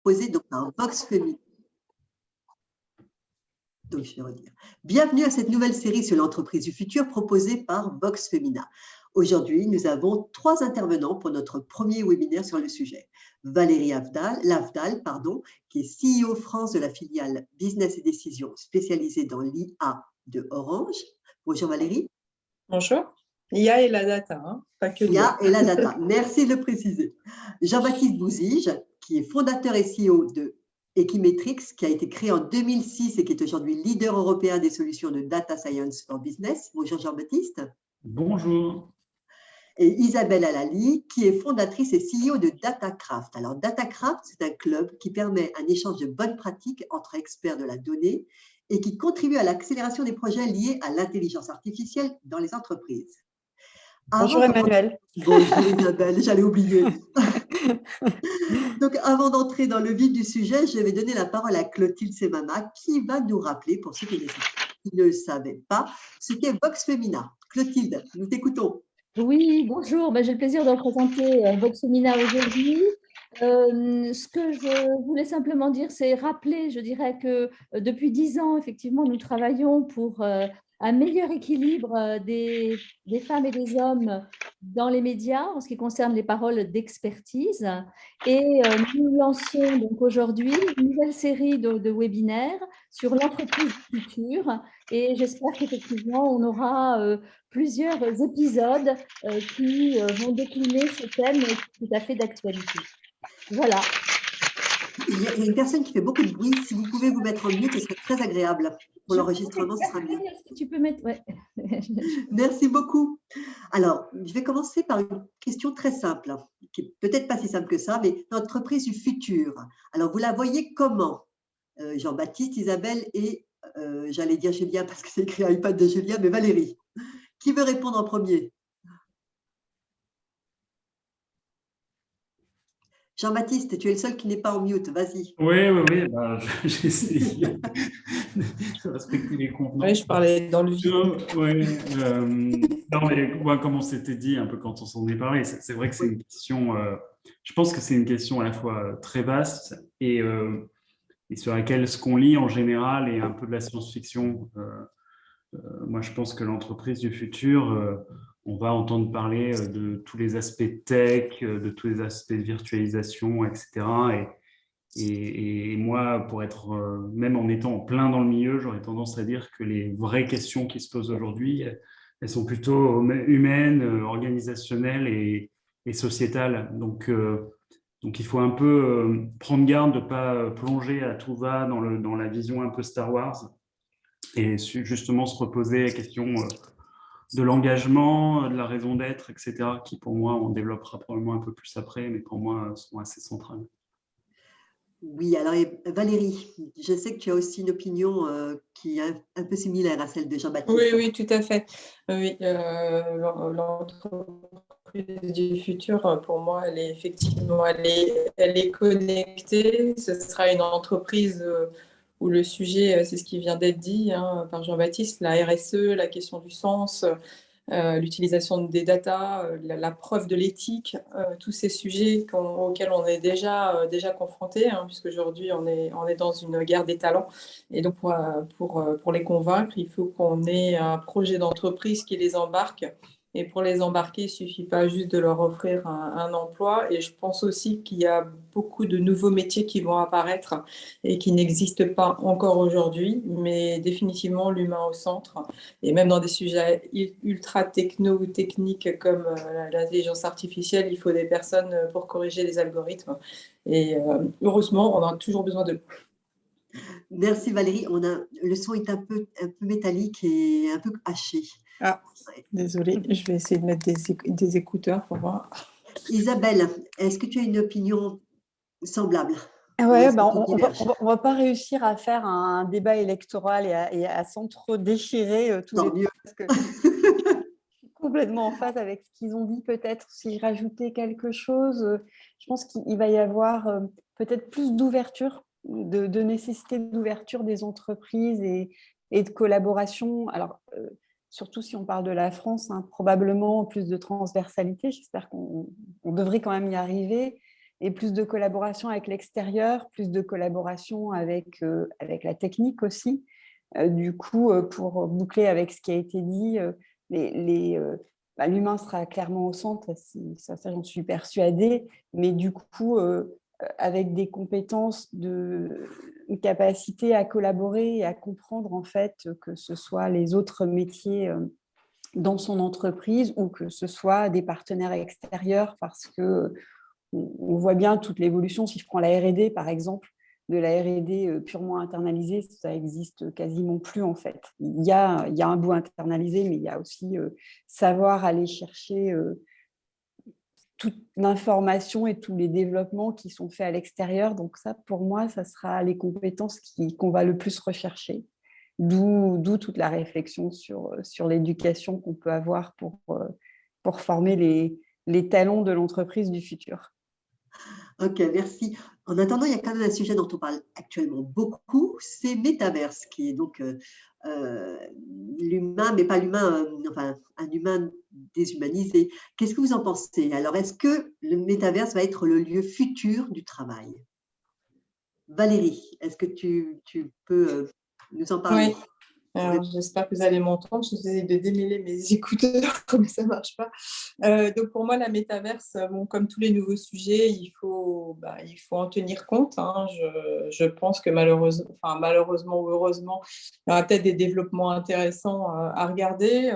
proposée donc par Vox Femina. Donc, je vais redire. Bienvenue à cette nouvelle série sur l'entreprise du futur proposée par Vox Femina. Aujourd'hui, nous avons 3 intervenants pour notre premier webinaire sur le sujet. Valérie Lavdal, qui est CEO France de la filiale Business et Décisions spécialisée dans l'IA de Orange. Bonjour Valérie. Bonjour. L'IA et la data, hein, pas que l'IA et la data, merci de le préciser. Jean-Baptiste Bouzige, qui est fondateur et CEO de Equimetrix, qui a été créé en 2006 et qui est aujourd'hui leader européen des solutions de Data Science for Business. Bonjour Jean-Baptiste. Bonjour. Et Isabelle Alali, qui est fondatrice et CEO de DataCraft. Alors, DataCraft, c'est un club qui permet un échange de bonnes pratiques entre experts de la donnée et qui contribue à l'accélération des projets liés à l'intelligence artificielle dans les entreprises. Bonjour Emmanuel. Bonjour Isabelle, j'allais oublier. Donc, avant d'entrer dans le vif du sujet, je vais donner la parole à Clotilde Semama qui va nous rappeler, pour ceux qui ne le savaient pas, ce qu'est Vox Femina. Clotilde, nous t'écoutons. Oui, bonjour. J'ai le plaisir de représenter Vox Femina aujourd'hui. Ce que je voulais simplement dire, c'est rappeler, je dirais que depuis 10 ans, effectivement, nous travaillons pour un meilleur équilibre des femmes et des hommes dans les médias en ce qui concerne les paroles d'expertise. Et nous lançons donc aujourd'hui une nouvelle série de webinaires sur l'entreprise du futur. Et j'espère qu'effectivement, on aura plusieurs épisodes qui vont décliner ce thème tout à fait d'actualité. Voilà. Il y a une personne qui fait beaucoup de bruit. Si vous pouvez vous mettre en mute, ce serait très agréable. Pour l'enregistrement, ce sera mieux. Tu peux mettre, ouais. Merci beaucoup. Alors, je vais commencer par une question très simple, qui n'est peut-être pas si simple que ça, mais l'entreprise du futur. Alors, vous la voyez comment, Jean-Baptiste, Isabelle et, j'allais dire Julien parce que c'est écrit à iPad de Julien, mais Valérie. Qui veut répondre en premier? Jean-Baptiste, tu es le seul qui n'est pas en mute, vas-y. Oui, j'ai essayé de respecter les convenances. Oui, je parlais dans le vide. Non, mais comme on s'était dit un peu quand on s'en est parlé, c'est vrai que c'est une question, je pense que c'est une question à la fois très vaste et sur laquelle ce qu'on lit en général est un peu de la science-fiction. Moi, je pense que l'entreprise du futur, on va entendre parler de tous les aspects tech, de tous les aspects de virtualisation, etc. Et moi, pour être, même en étant en plein dans le milieu, j'aurais tendance à dire que les vraies questions qui se posent aujourd'hui, elles sont plutôt humaines, organisationnelles et sociétales. Donc, il faut un peu prendre garde de ne pas plonger à tout va dans la vision un peu Star Wars et justement se reposer la question de l'engagement, de la raison d'être, etc., qui pour moi, on développera probablement un peu plus après, mais pour moi, sont assez centrales. Oui, alors Valérie, je sais que tu as aussi une opinion qui est un peu similaire à celle de Jean-Baptiste. Oui, tout à fait. Oui, l'entreprise du futur, pour moi, elle est effectivement, elle est connectée. Ce sera une entreprise où le sujet, c'est ce qui vient d'être dit par Jean-Baptiste, la RSE, la question du sens, l'utilisation des data, la preuve de l'éthique, tous ces sujets auxquels on est déjà confronté, puisque aujourd'hui on est dans une guerre des talents. Et donc pour les convaincre, il faut qu'on ait un projet d'entreprise qui les embarque. Et pour les embarquer, il ne suffit pas juste de leur offrir un emploi. Et je pense aussi qu'il y a beaucoup de nouveaux métiers qui vont apparaître et qui n'existent pas encore aujourd'hui, mais définitivement l'humain au centre. Et même dans des sujets ultra techniques comme l'intelligence artificielle, il faut des personnes pour corriger les algorithmes. Et heureusement, on a toujours besoin d'eux. Merci Valérie. Le son est un peu métallique et un peu haché. Ah, désolée, je vais essayer de mettre des écouteurs pour voir. Isabelle, est-ce que tu as une opinion semblable? Ouais, on ne va pas réussir à faire un débat électoral et à s'entre-déchirer tous les deux. Parce que je suis complètement en phase avec ce qu'ils ont dit. Peut-être si je rajoutais quelque chose, je pense qu'il va y avoir peut-être plus d'ouverture, de nécessité d'ouverture des entreprises et de collaboration. Alors, surtout si on parle de la France, probablement plus de transversalité. J'espère qu'on devrait quand même y arriver. et plus de collaboration avec l'extérieur, plus de collaboration avec la technique aussi. Du coup, pour boucler avec ce qui a été dit, l'humain sera clairement au centre, ça j'en suis persuadée, mais du coup, avec des compétences, une capacité à collaborer et à comprendre en fait que ce soit les autres métiers dans son entreprise ou que ce soit des partenaires extérieurs, parce que on voit bien toute l'évolution. Si je prends la R&D par exemple, de la R&D purement internalisée, ça existe quasiment plus en fait. Il y a un bout internalisé, mais il y a aussi savoir aller chercher toute l'information et tous les développements qui sont faits à l'extérieur. Donc ça, pour moi, ça sera les compétences qu'on va le plus rechercher. D'où toute la réflexion sur l'éducation qu'on peut avoir pour former les talents de l'entreprise du futur. Ok, merci. En attendant, il y a quand même un sujet dont on parle actuellement beaucoup, c'est Metaverse, qui est donc l'humain, mais pas l'humain, enfin un humain déshumanisé. Qu'est-ce que vous en pensez? Alors, est-ce que le Metaverse va être le lieu futur du travail? Valérie, est-ce que tu peux nous en parler? Oui. Alors, j'espère que vous allez m'entendre. J'essaie de démêler mes écouteurs, mais ça ne marche pas. Donc, pour moi, la métaverse, comme tous les nouveaux sujets, il faut en tenir compte. Hein. Je pense que malheureusement ou heureusement, il y aura peut-être des développements intéressants à regarder.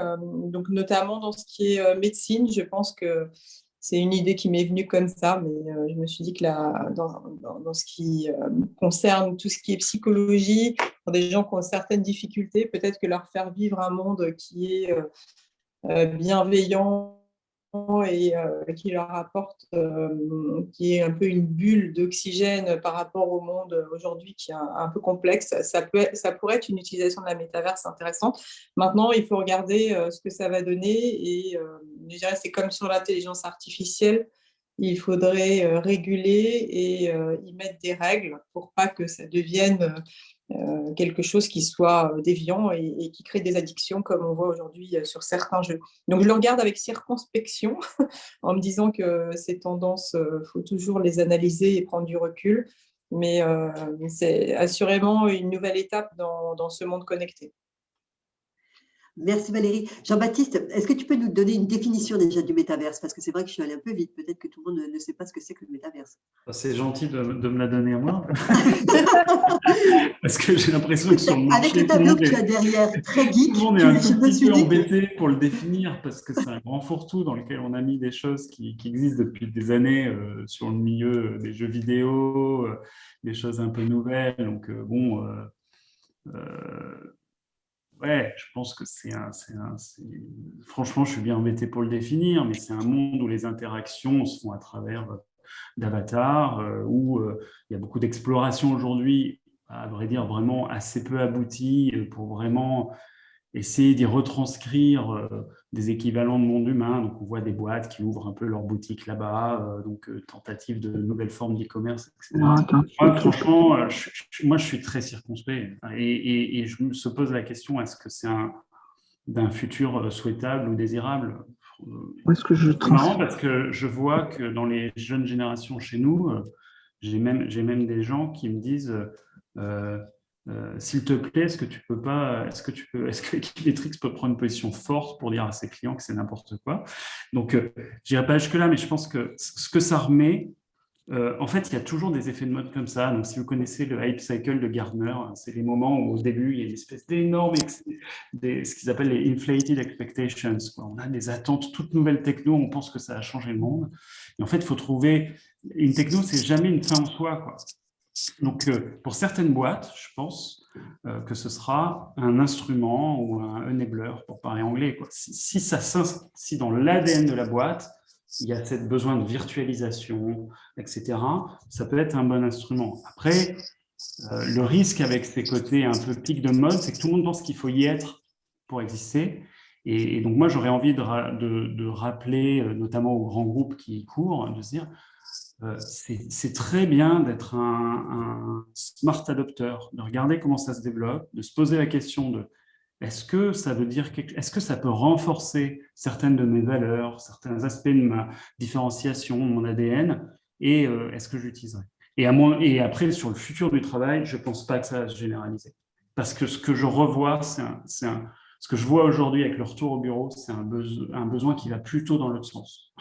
Donc, notamment dans ce qui est médecine, je pense que c'est une idée qui m'est venue comme ça, mais je me suis dit que dans ce qui concerne tout ce qui est psychologie, pour des gens qui ont certaines difficultés, peut-être que leur faire vivre un monde qui est bienveillant et qui leur apporte, qui est un peu une bulle d'oxygène par rapport au monde aujourd'hui qui est un peu complexe, ça pourrait être une utilisation de la métaverse intéressante. Maintenant, il faut regarder ce que ça va donner et je dirais c'est comme sur l'intelligence artificielle, il faudrait réguler et y mettre des règles pour pas que ça devienne quelque chose qui soit déviant et qui crée des addictions comme on voit aujourd'hui sur certains jeux. Donc je le regarde avec circonspection en me disant que ces tendances, faut toujours les analyser et prendre du recul, mais c'est assurément une nouvelle étape dans ce monde connecté. Merci Valérie. Jean-Baptiste, est-ce que tu peux nous donner une définition déjà du métaverse? Parce que c'est vrai que je suis allée un peu vite. Peut-être que tout le monde ne sait pas ce que c'est que le métaverse. C'est gentil de me la donner à moi. Parce que j'ai l'impression que sur le marché, avec le tableau que tu as derrière, très geek, tout le monde est un je me petit suis peu dit embêté pour le définir parce que c'est un grand fourre-tout dans lequel on a mis des choses qui existent depuis des années sur le milieu des jeux vidéo, des choses un peu nouvelles. Donc ouais, je pense que franchement, je suis bien embêté pour le définir, mais c'est un monde où les interactions se font à travers d'avatars, où il y a beaucoup d'exploration aujourd'hui, à vrai dire vraiment assez peu abouties, pour vraiment essayer d'y retranscrire des équivalents de monde humain. Donc, on voit des boîtes qui ouvrent un peu leur boutique là-bas, tentative de nouvelles formes d'e-commerce, etc. Moi, franchement, moi, je suis très circonspect et je me pose la question, est-ce que c'est d'un futur souhaitable ou désirable? C'est marrant parce que je vois que dans les jeunes générations chez nous, j'ai même des gens qui me disent s'il te plaît, est-ce que Equiletrix peut prendre une position forte pour dire à ses clients que c'est n'importe quoi? Donc, je n'irai pas jusque-là, mais je pense que ce que ça remet, en fait, il y a toujours des effets de mode comme ça. Donc, si vous connaissez le hype cycle de Gartner, c'est les moments où au début, il y a une espèce d'énorme, ce qu'ils appellent les inflated expectations. On a des attentes toutes nouvelles techno, on pense que ça a changé le monde. Et en fait, il faut trouver une techno, c'est jamais une fin en soi, quoi. Donc, pour certaines boîtes, je pense que ce sera un instrument ou un enabler, pour parler anglais, quoi. Si dans l'ADN de la boîte, il y a ce besoin de virtualisation, etc., ça peut être un bon instrument. Après, le risque avec ces côtés un peu pic de mode, c'est que tout le monde pense qu'il faut y être pour exister. Et donc, moi, j'aurais envie de rappeler, notamment aux grands groupes qui y courent, de se dire c'est très bien d'être un smart adopter, de regarder comment ça se développe, de se poser la question de est-ce que ça peut renforcer certaines de mes valeurs, certains aspects de ma différenciation, de mon ADN, et est-ce que j'utiliserai? Et après, sur le futur du travail, je ne pense pas que ça va se généraliser. Parce que ce que je revois, ce que je vois aujourd'hui avec le retour au bureau, c'est un besoin qui va plutôt dans l'autre sens.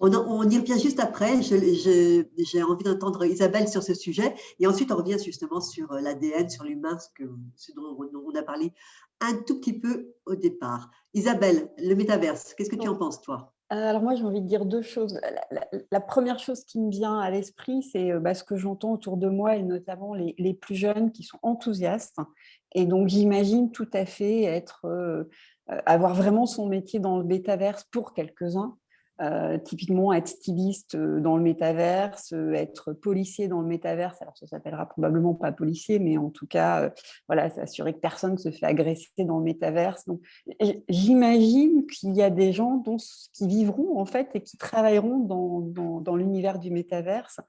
On y revient juste après. J'ai envie d'entendre Isabelle sur ce sujet. Et ensuite, on revient justement sur l'ADN, sur l'humain, ce dont on a parlé un tout petit peu au départ. Isabelle, le métaverse, qu'est-ce que tu en penses, toi? Alors moi, j'ai envie de dire deux choses. La première chose qui me vient à l'esprit, c'est ce que j'entends autour de moi, et notamment les plus jeunes qui sont enthousiastes. Et donc, j'imagine tout à fait avoir vraiment son métier dans le métaverse pour quelques-uns. Typiquement, être styliste dans le métaverse, être policier dans le métaverse. Alors, ça s'appellera probablement pas policier, mais en tout cas, voilà, s'assurer que personne ne se fait agresser dans le métaverse. Donc, j'imagine qu'il y a des gens qui vivront en fait et qui travailleront dans l'univers du métaverse.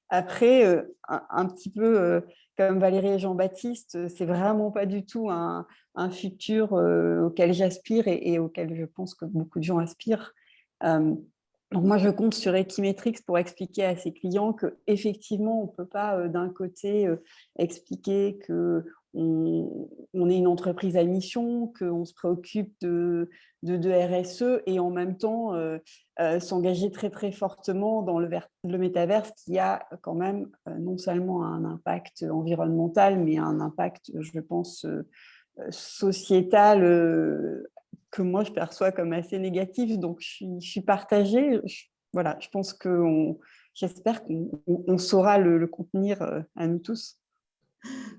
Après, un petit peu comme Valérie et Jean-Baptiste, c'est vraiment pas du tout un futur auquel j'aspire et auquel je pense que beaucoup de gens aspirent. Donc moi, je compte sur Equimetrix pour expliquer à ses clients qu'effectivement, on ne peut pas d'un côté expliquer qu'on est une entreprise à mission, qu'on se préoccupe de RSE et en même temps s'engager très très fortement dans le métaverse qui a quand même non seulement un impact environnemental, mais un impact, je pense, sociétal que moi je perçois comme assez négatif, donc je suis partagée. Voilà, j'espère qu'on saura le contenir à nous tous.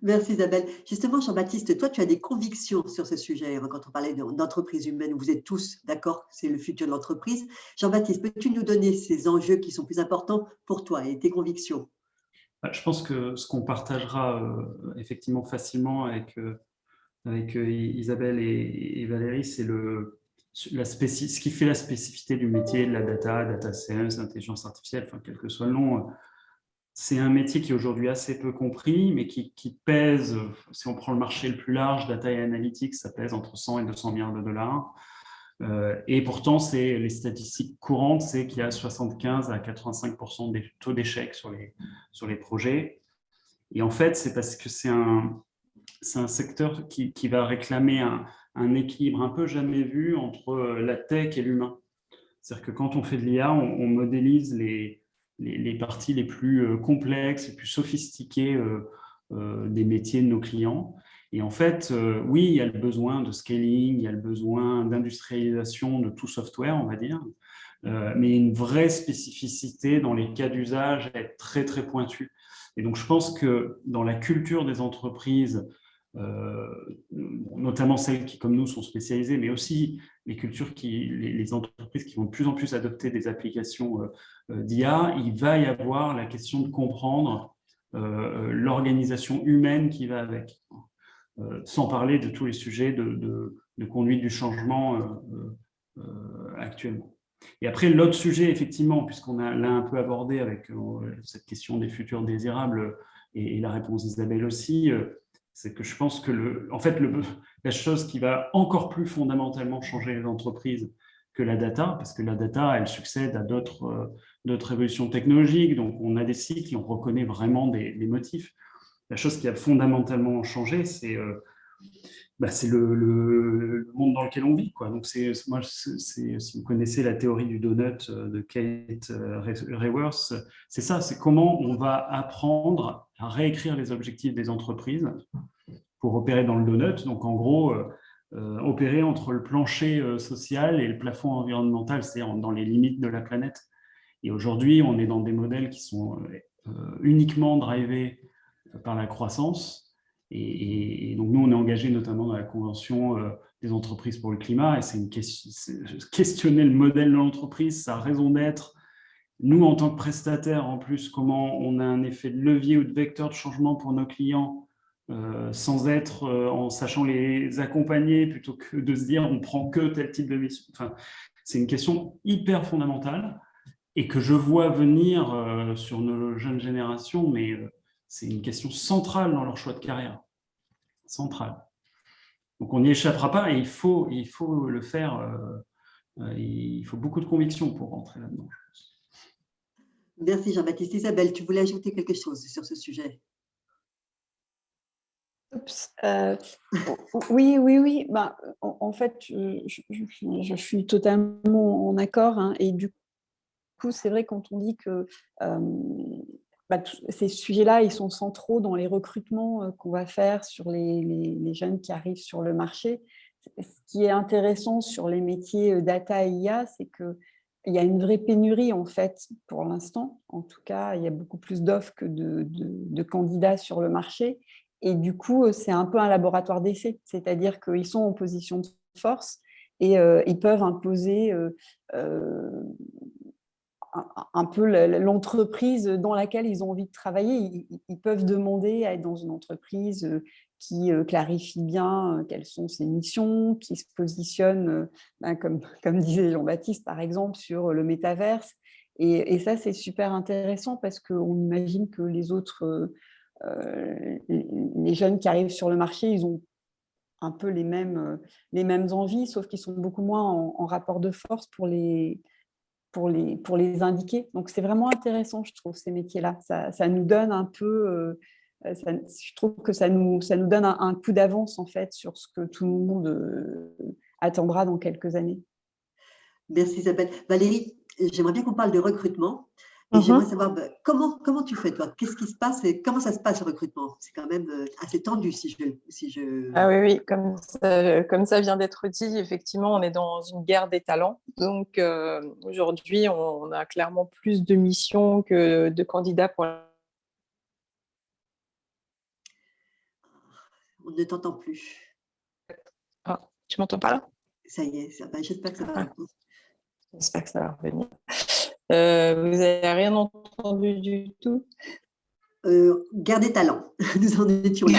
Merci Isabelle. Justement, Jean-Baptiste, toi, tu as des convictions sur ce sujet. Quand on parlait d'entreprise humaine, vous êtes tous d'accord, c'est le futur de l'entreprise. Jean-Baptiste, peux-tu nous donner ces enjeux qui sont plus importants pour toi et tes convictions? Je pense que ce qu'on partagera effectivement facilement avec Isabelle et Valérie, c'est ce qui fait la spécificité du métier de la data science, l'intelligence artificielle, enfin, quel que soit le nom. C'est un métier qui est aujourd'hui assez peu compris, mais qui pèse, si on prend le marché le plus large, data et analytics, ça pèse entre 100 et 200 milliards de dollars. Et pourtant, les statistiques courantes, c'est qu'il y a 75 à 85% des taux d'échec sur les projets. Et en fait, c'est parce que c'est un secteur qui va réclamer un équilibre un peu jamais vu entre la tech et l'humain. C'est-à-dire que quand on fait de l'IA, on modélise les parties les plus complexes, les plus sophistiquées des métiers de nos clients. Et en fait, oui, il y a le besoin de scaling, il y a le besoin d'industrialisation de tout software, on va dire, mais une vraie spécificité dans les cas d'usage est très, très pointue. Et donc, je pense que dans la culture des entreprises, notamment celles qui, comme nous, sont spécialisées, mais aussi les entreprises qui vont de plus en plus adopter des applications d'IA, il va y avoir la question de comprendre l'organisation humaine qui va avec, sans parler de tous les sujets de conduite du changement actuellement. Et après, l'autre sujet, effectivement, puisqu'on l'a un peu abordé avec cette question des futurs désirables et la réponse d'Isabelle aussi, c'est que je pense que la chose qui va encore plus fondamentalement changer les entreprises que la data, parce que la data, elle succède à d'autres évolutions technologiques, donc on a des cycles, on reconnaît vraiment des motifs. La chose qui a fondamentalement changé, c'est le monde dans lequel on vit, quoi. Donc si vous connaissez la théorie du donut de Kate Raworth, c'est ça, c'est comment on va apprendre à réécrire les objectifs des entreprises pour opérer dans le donut. Donc en gros, opérer entre le plancher social et le plafond environnemental, c'est-à-dire dans les limites de la planète. Et aujourd'hui, on est dans des modèles qui sont uniquement drivés par la croissance. Et donc, nous, on est engagé notamment dans la Convention des entreprises pour le climat. Et c'est questionner le modèle de l'entreprise, sa raison d'être. Nous, en tant que prestataires, en plus, comment on a un effet de levier ou de vecteur de changement pour nos clients sans être en sachant les accompagner plutôt que de se dire on prend que tel type de mission. Enfin, c'est une question hyper fondamentale et que je vois venir sur nos jeunes générations, mais c'est une question centrale dans leur choix de carrière. Centrale. Donc, on n'y échappera pas et il faut le faire. Il faut beaucoup de conviction pour rentrer là-dedans, je pense. Merci Jean-Baptiste. Isabelle, tu voulais ajouter quelque chose sur ce sujet? Oups, oui, oui, oui. Ben, en fait, je suis totalement en accord, hein, et du coup, c'est vrai quand on dit que ces sujets-là, ils sont centraux dans les recrutements qu'on va faire sur les jeunes qui arrivent sur le marché. Ce qui est intéressant sur les métiers data et IA, c'est qu'il y a une vraie pénurie, en fait, pour l'instant. En tout cas, il y a beaucoup plus d'offres que de candidats sur le marché. Et du coup, c'est un peu un laboratoire d'essai, c'est-à-dire qu'ils sont en position de force et ils peuvent imposer euh, un peu l'entreprise dans laquelle ils ont envie de travailler. Ils peuvent demander à être dans une entreprise qui clarifie bien quelles sont ses missions, qui se positionne, comme disait Jean-Baptiste, par exemple, sur le métaverse. Et ça, c'est super intéressant parce qu'on imagine que les autres, les jeunes qui arrivent sur le marché, ils ont un peu les mêmes envies, sauf qu'ils sont beaucoup moins en rapport de force pour les indiquer. Donc, c'est vraiment intéressant, je trouve, ces métiers-là. Ça nous donne un peu, je trouve que ça nous donne un coup d'avance, en fait, sur ce que tout le monde attendra dans quelques années. Merci Isabelle. Valérie, j'aimerais bien qu'on parle de recrutement. Et j'aimerais savoir comment tu fais, toi? Qu'est-ce qui se passe et comment ça se passe, le recrutement? C'est quand même assez tendu, si je... Ah oui, oui, comme ça vient d'être dit, effectivement, on est dans une guerre des talents. Donc, aujourd'hui, on a clairement plus de missions que de candidats pour... On ne t'entend plus. Ah, tu m'entends pas là? Ça y est, j'espère que ça va. J'espère que ça va revenir. Vous n'avez rien entendu du tout? Guerre des talents, nous en étions là.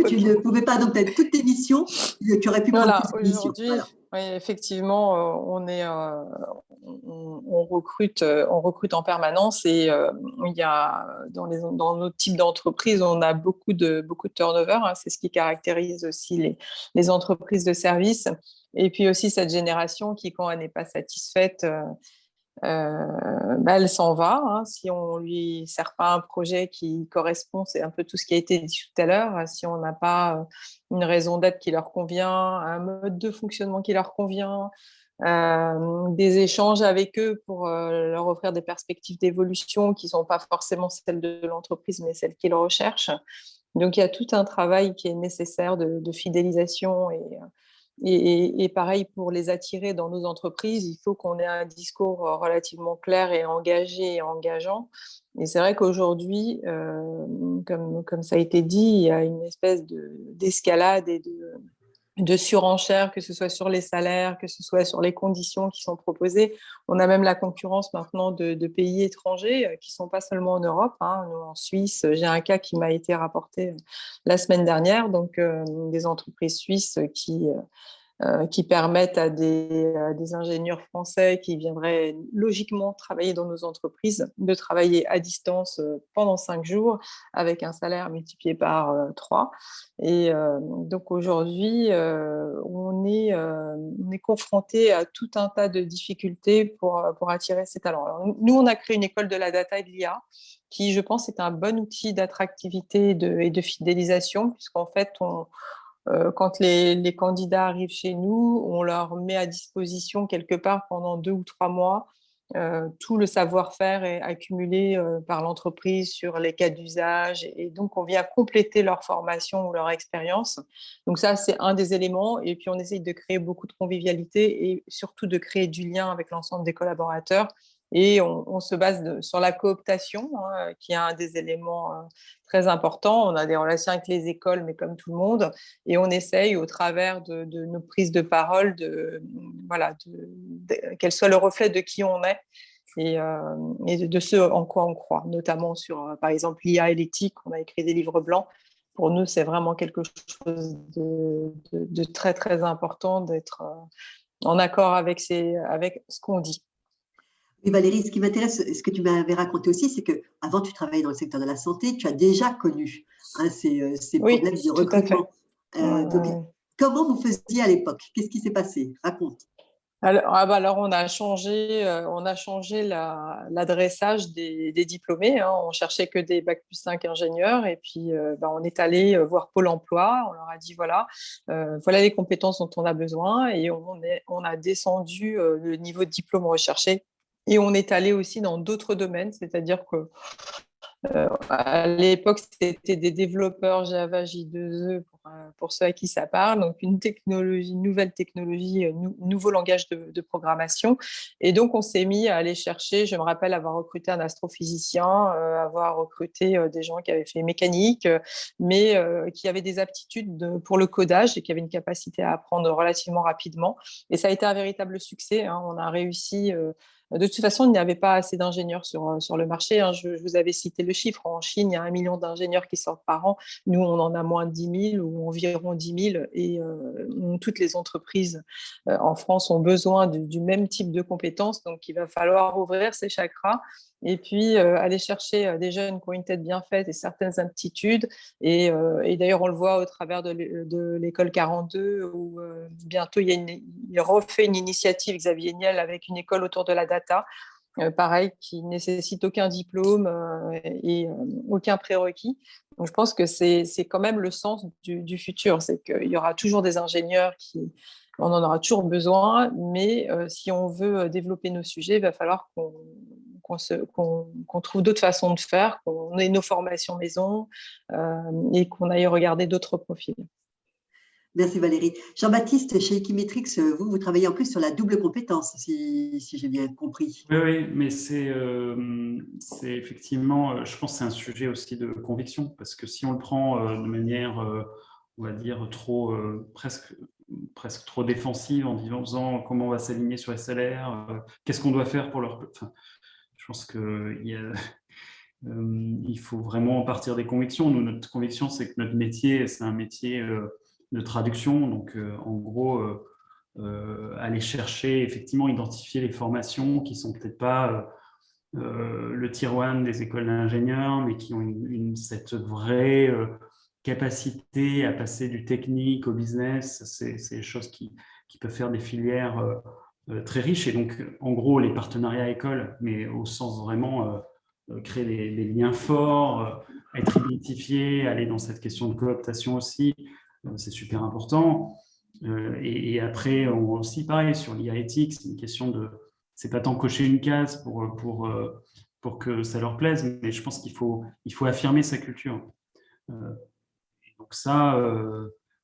Tu ne pouvais pas, donc, être toutes tes missions, tu aurais pu prendre Voilà, toutes tes missions. aujourd'hui, Voilà. oui, effectivement, on recrute en permanence et il y a dans notre type d'entreprise, on a beaucoup de turnover, hein, c'est ce qui caractérise aussi les entreprises de services. Et puis aussi cette génération qui, quand elle n'est pas satisfaite, elle s'en va, hein. Si on lui sert pas un projet qui correspond, c'est un peu tout ce qui a été dit tout à l'heure. Si on n'a pas une raison d'être qui leur convient, un mode de fonctionnement qui leur convient, des échanges avec eux pour leur offrir des perspectives d'évolution qui sont pas forcément celles de l'entreprise, mais celles qu'ils recherchent. Donc il y a tout un travail qui est nécessaire de fidélisation et pareil, pour les attirer dans nos entreprises, il faut qu'on ait un discours relativement clair et engagé et engageant. Et c'est vrai qu'aujourd'hui, comme ça a été dit, il y a une espèce d'escalade et de surenchère, que ce soit sur les salaires, que ce soit sur les conditions qui sont proposées. On a même la concurrence maintenant de pays étrangers qui ne sont pas seulement en Europe. Hein. Nous, en Suisse, j'ai un cas qui m'a été rapporté la semaine dernière, donc des entreprises suisses qui permettent à des ingénieurs français qui viendraient logiquement travailler dans nos entreprises de travailler à distance pendant 5 jours avec un salaire multiplié par 3. Et donc aujourd'hui, on est confronté à tout un tas de difficultés pour attirer ces talents. Alors, nous, on a créé une école de la data et de l'IA qui, je pense, est un bon outil d'attractivité et de fidélisation, puisqu'en fait, quand les candidats arrivent chez nous, on leur met à disposition quelque part pendant 2 ou 3 mois tout le savoir-faire est accumulé par l'entreprise sur les cas d'usage et donc on vient compléter leur formation ou leur expérience. Donc ça, c'est un des éléments et puis on essaye de créer beaucoup de convivialité et surtout de créer du lien avec l'ensemble des collaborateurs et on se base sur la cooptation hein, qui est un des éléments très importants. On a des relations avec les écoles, mais comme tout le monde, et on essaye au travers de nos prises de parole qu'elles soient le reflet de qui on est et de ce en quoi on croit, notamment sur, par exemple, l'IA et l'éthique. On a écrit des livres blancs. Pour nous, c'est vraiment quelque chose de très, très important d'être en accord avec ce qu'on dit. Et Valérie, ce qui m'intéresse, ce que tu m'avais raconté aussi, c'est qu'avant, tu travaillais dans le secteur de la santé, tu as déjà connu hein, ces problèmes de recrutement. Donc, comment vous faisiez à l'époque? Qu'est-ce qui s'est passé? Raconte. Alors, on a changé l'adressage des diplômés, hein. On cherchait que des bac+5 ingénieurs et puis on est allé voir Pôle emploi. On leur a dit voilà les compétences dont on a besoin et on a descendu le niveau de diplôme recherché et on est allé aussi dans d'autres domaines, c'est-à-dire que à l'époque, c'était des développeurs Java J2E pour ceux à qui ça parle, donc une nouvelle technologie, nouveau langage de programmation. Et donc, on s'est mis à aller chercher, je me rappelle avoir recruté un astrophysicien, avoir recruté des gens qui avaient fait mécanique, mais qui avaient des aptitudes pour le codage et qui avaient une capacité à apprendre relativement rapidement. Et ça a été un véritable succès, hein. On a réussi... De toute façon, il n'y avait pas assez d'ingénieurs sur le marché, hein. Je vous avais cité le chiffre. En Chine, il y a 1 million d'ingénieurs qui sortent par an. Nous, on en a moins de 10 000 ou environ 10 000. Et toutes les entreprises en France ont besoin du même type de compétences. Donc, il va falloir ouvrir ces chakras et puis aller chercher des jeunes qui ont une tête bien faite et certaines aptitudes. Et d'ailleurs, on le voit au travers de l'école 42 où bientôt, il refait une initiative, Xavier Niel, avec une école autour de la data, pareil, qui nécessite aucun diplôme et aucun prérequis. Donc, je pense que c'est quand même le sens du futur, c'est qu'il y aura toujours des ingénieurs on en aura toujours besoin, mais si on veut développer nos sujets, il va falloir qu'on trouve d'autres façons de faire, qu'on ait nos formations maison et qu'on aille regarder d'autres profils. Merci Valérie. Jean-Baptiste, chez Equimetrix, vous travaillez en plus sur la double compétence, si j'ai bien compris. Oui, mais c'est effectivement, je pense que c'est un sujet aussi de conviction, parce que si on le prend de manière, on va dire, presque trop défensive en disant comment on va s'aligner sur les salaires, qu'est-ce qu'on doit faire pour leur... Enfin, je pense qu'il faut vraiment partir des convictions. Nous, notre conviction, c'est que notre métier, c'est un métier de traduction. Donc, en gros, aller chercher, effectivement, identifier les formations qui ne sont peut-être pas le tier one des écoles d'ingénieurs, mais qui ont cette vraie capacité à passer du technique au business. C'est des choses qui peuvent faire des filières très riches. Et donc, en gros, les partenariats écoles, mais au sens vraiment créer des liens forts, être identifié, aller dans cette question de cooptation aussi, c'est super important. Et après, aussi pareil, sur l'IA éthique, c'est une question de... C'est pas tant cocher une case pour que ça leur plaise, mais je pense qu'il faut affirmer sa culture. Donc ça,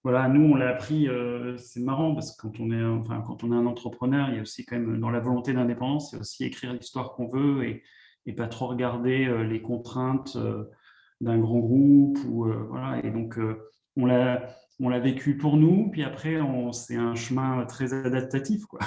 voilà, nous, on l'a appris, c'est marrant, parce que quand on est un entrepreneur, il y a aussi quand même, dans la volonté d'indépendance, il y a aussi écrire l'histoire qu'on veut et pas trop regarder les contraintes d'un grand groupe. Voilà. Et donc, on l'a vécu pour nous, puis après, c'est un chemin très adaptatif, quoi.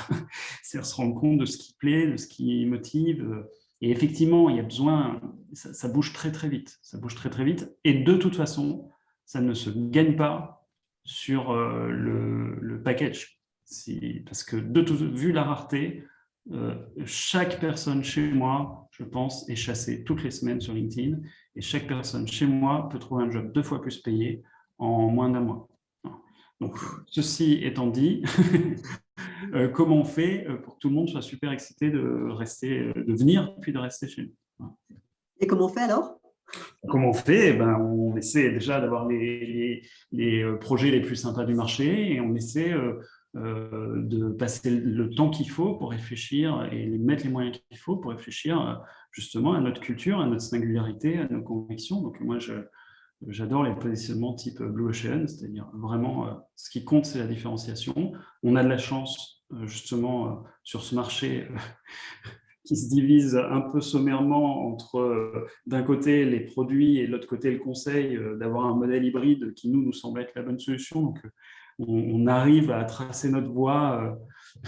C'est se rendre compte de ce qui plaît, de ce qui motive. Et effectivement, il y a besoin, ça bouge très, très vite. Ça bouge très, très vite. Et de toute façon, ça ne se gagne pas sur le package. Parce que vu la rareté, chaque personne chez moi, je pense, est chassée toutes les semaines sur LinkedIn. Et chaque personne chez moi peut trouver un job 2 fois plus payé en moins d'1 mois. Donc, ceci étant dit, comment on fait pour que tout le monde soit super excité de venir puis de rester chez nous? Et comment on fait alors? Comment on fait? On essaie déjà d'avoir les projets les plus sympas du marché et on essaie de passer le temps qu'il faut pour réfléchir et mettre les moyens qu'il faut pour réfléchir justement à notre culture, à notre singularité, à nos convictions. Donc moi, j'adore les positionnements type Blue Ocean, c'est-à-dire vraiment ce qui compte, c'est la différenciation. On a de la chance justement sur ce marché qui se divise un peu sommairement entre d'un côté les produits et de l'autre côté le conseil, d'avoir un modèle hybride qui nous semble être la bonne solution. Donc on arrive à tracer notre voie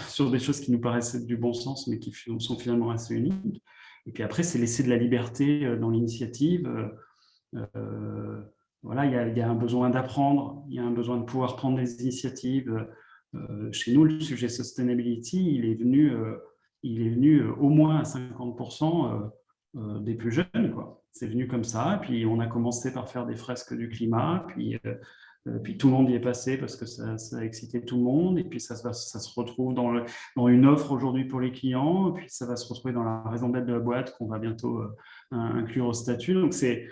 sur des choses qui nous paraissent être du bon sens mais qui sont finalement assez uniques. Et puis après, c'est laisser de la liberté dans l'initiative. Voilà, il y a un besoin d'apprendre, il y a un besoin de pouvoir prendre des initiatives. Chez nous, le sujet sustainability, il est venu au moins à 50% des plus jeunes, quoi. C'est venu comme ça, puis on a commencé par faire des fresques du climat, puis Puis tout le monde y est passé parce que ça a excité tout le monde. Et puis ça se retrouve dans une offre aujourd'hui pour les clients. Et puis ça va se retrouver dans la raison d'être de la boîte qu'on va bientôt inclure au statut. Donc c'est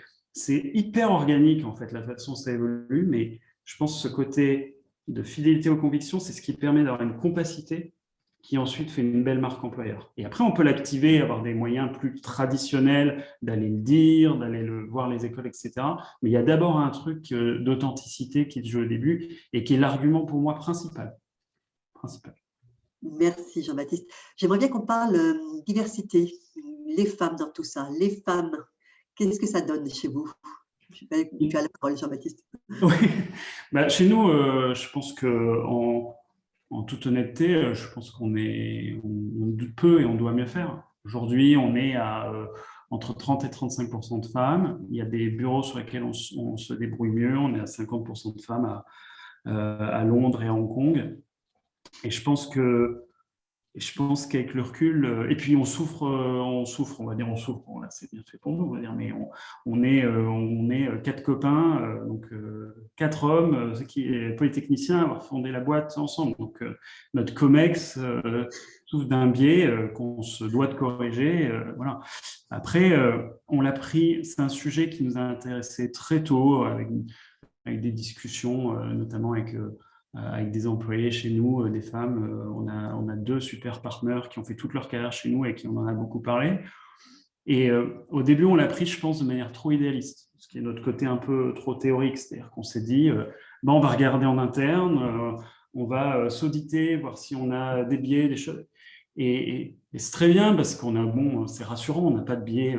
hyper organique en fait la façon dont ça évolue. Mais je pense que ce côté de fidélité aux convictions, c'est ce qui permet d'avoir une compacité qui ensuite fait une belle marque employeur. Et après, on peut l'activer, avoir des moyens plus traditionnels d'aller le dire, d'aller le voir les écoles, etc. Mais il y a d'abord un truc d'authenticité qui se joue au début et qui est l'argument pour moi principal. Merci Jean-Baptiste. J'aimerais bien qu'on parle diversité, les femmes dans tout ça, les femmes. Qu'est-ce que ça donne chez vous? Tu as la parole, Jean-Baptiste. Oui. Chez nous, je pense en toute honnêteté, je pense on peut et on doit mieux faire. Aujourd'hui, on est à entre 30 et 35% de femmes. Il y a des bureaux sur lesquels on se débrouille mieux. On est à 50% de femmes à Londres et à Hong Kong. Et je pense qu'avec le recul, et puis on souffre, on va dire, bon, là c'est bien fait pour nous, on va dire, mais on est 4 copains, donc 4 hommes polytechniciens à avoir fondé la boîte ensemble. Donc notre COMEX souffre d'un biais qu'on se doit de corriger. Voilà. Après, on l'a pris, c'est un sujet qui nous a intéressés très tôt, avec des discussions, notamment avec des employés chez nous, des femmes. On a 2 super partenaires qui ont fait toute leur carrière chez nous et qui on en a beaucoup parlé. Et au début, on l'a pris, je pense, de manière trop idéaliste, ce qui est notre côté un peu trop théorique. C'est-à-dire qu'on s'est dit, on va regarder en interne, on va s'auditer, voir si on a des biais, des choses. Et c'est très bien parce c'est rassurant, on n'a pas de biais,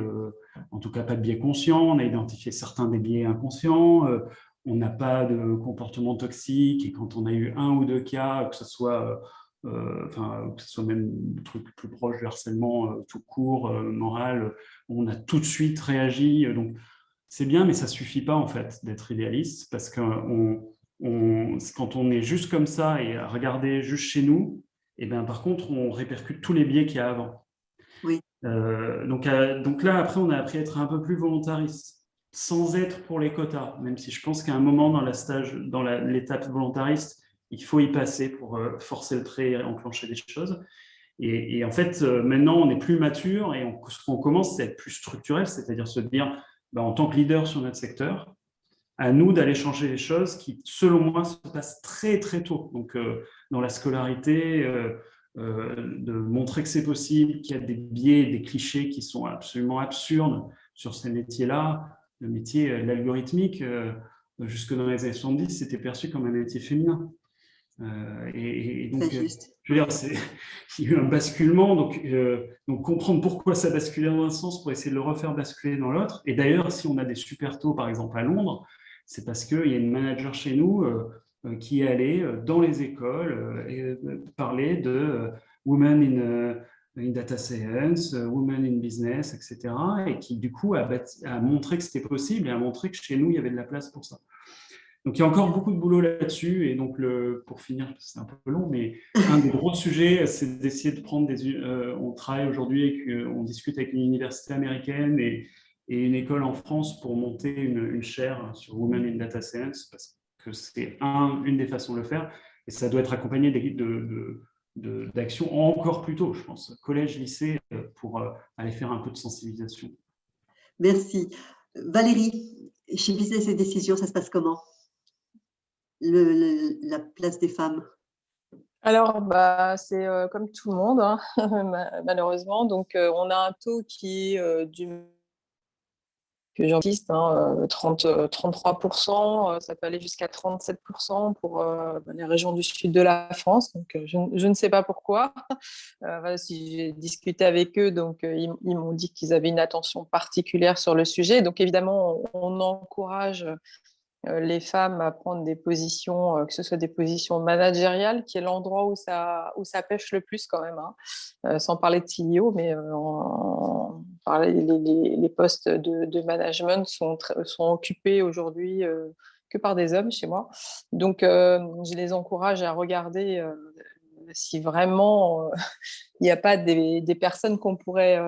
en tout cas pas de biais conscient, on a identifié certains des biais inconscients. On n'a pas de comportement toxique, et quand on a eu 1 ou 2 cas, que ce soit même des trucs plus proches du harcèlement tout court, moral, on a tout de suite réagi. Donc c'est bien, mais ça suffit pas en fait d'être idéaliste, parce que quand on est juste comme ça et à regarder juste chez nous, et bien par contre on répercute tous les biais qu'il y a avant. Oui. Donc là après on a appris à être un peu plus volontariste, sans être pour les quotas, même si je pense qu'à un moment dans l'étape volontariste, il faut y passer pour forcer le trait et enclencher des choses. Et en fait, maintenant, on est plus mature et ce qu'on commence, c'est à être plus structurel, c'est-à-dire se dire, en tant que leader sur notre secteur, à nous d'aller changer les choses qui, selon moi, se passent très, très tôt. Donc, dans la scolarité, de montrer que c'est possible, qu'il y a des biais, des clichés qui sont absolument absurdes sur ces métiers-là. Le métier de l'algorithmique, jusque dans les années 70, c'était perçu comme un métier féminin. Et donc, je veux dire, il y a eu un basculement, donc comprendre pourquoi ça basculait dans un sens pour essayer de le refaire basculer dans l'autre. Et d'ailleurs, si on a des super taux, par exemple à Londres, c'est parce qu'il y a une manager chez nous qui est allée dans les écoles et parler de women in data science, women in business, etc. Et qui, du coup, a montré que c'était possible et a montré que chez nous, il y avait de la place pour ça. Donc, il y a encore beaucoup de boulot là-dessus. Et donc, pour finir, c'est un peu long, mais un des gros sujets, c'est d'essayer de prendre on travaille aujourd'hui, on discute avec une université américaine et une école en France pour monter une chaire sur Women in Data Science, parce que c'est une des façons de le faire. Et ça doit être accompagné d'actions encore plus tôt, je pense, collège, lycée, pour aller faire un peu de sensibilisation. Merci. Valérie, chez Business et Décision, ça se passe comment? La place des femmes? Alors, c'est comme tout le monde, hein, malheureusement. Donc, on a un taux qui est que Jean-Baptiste, 33%, ça peut aller jusqu'à 37% pour les régions du sud de la France. Donc, je ne sais pas pourquoi. Si j'ai discuté avec eux, donc ils m'ont dit qu'ils avaient une attention particulière sur le sujet. Donc, évidemment, on encourage les femmes à prendre des positions, que ce soit des positions managériales, qui est l'endroit où ça pêche le plus quand même, hein. Sans parler de CEO, mais les postes de management sont occupés aujourd'hui que par des hommes chez moi. Donc, je les encourage à regarder si vraiment il n'y a pas des personnes qu'on pourrait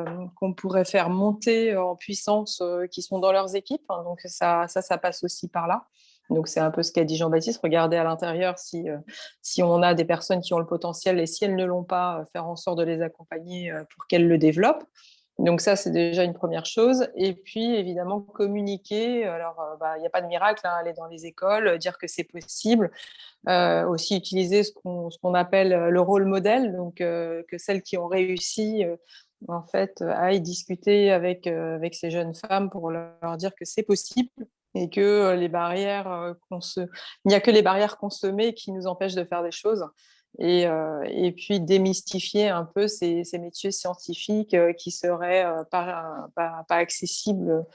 faire monter en puissance qui sont dans leurs équipes, hein. Donc ça passe aussi par là. Donc, c'est un peu ce qu'a dit Jean-Baptiste, regarder à l'intérieur si on a des personnes qui ont le potentiel et si elles ne l'ont pas, faire en sorte de les accompagner pour qu'elles le développent. Donc ça, c'est déjà une première chose. Et puis, évidemment, communiquer. Alors, il n'y a pas de miracle, hein, aller dans les écoles, dire que c'est possible. Aussi utiliser ce qu'on appelle le rôle modèle, donc que celles qui ont réussi en fait aillent discuter avec ces jeunes femmes pour leur dire que c'est possible et que les barrières il n'y a que les barrières qu'on se met qui nous empêchent de faire des choses. Et puis démystifier un peu ces métiers scientifiques qui seraient pas accessibles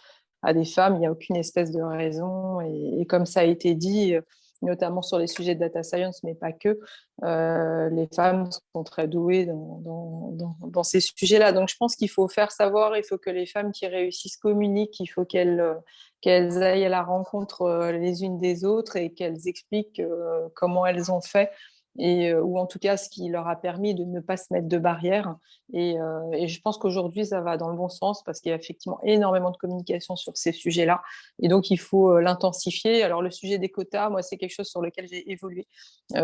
à des femmes. Il n'y a aucune espèce de raison. Et comme ça a été dit, notamment sur les sujets de data science, mais pas que, les femmes sont très douées dans ces sujets-là. Donc, je pense qu'il faut faire savoir, il faut que les femmes qui réussissent communiquent, il faut qu'elles aillent à la rencontre les unes des autres et qu'elles expliquent comment elles ont fait. Ou en tout cas ce qui leur a permis de ne pas se mettre de barrières. Et je pense qu'aujourd'hui, ça va dans le bon sens parce qu'il y a effectivement énormément de communication sur ces sujets-là. Et donc, il faut l'intensifier. Alors, le sujet des quotas, moi, c'est quelque chose sur lequel j'ai évolué.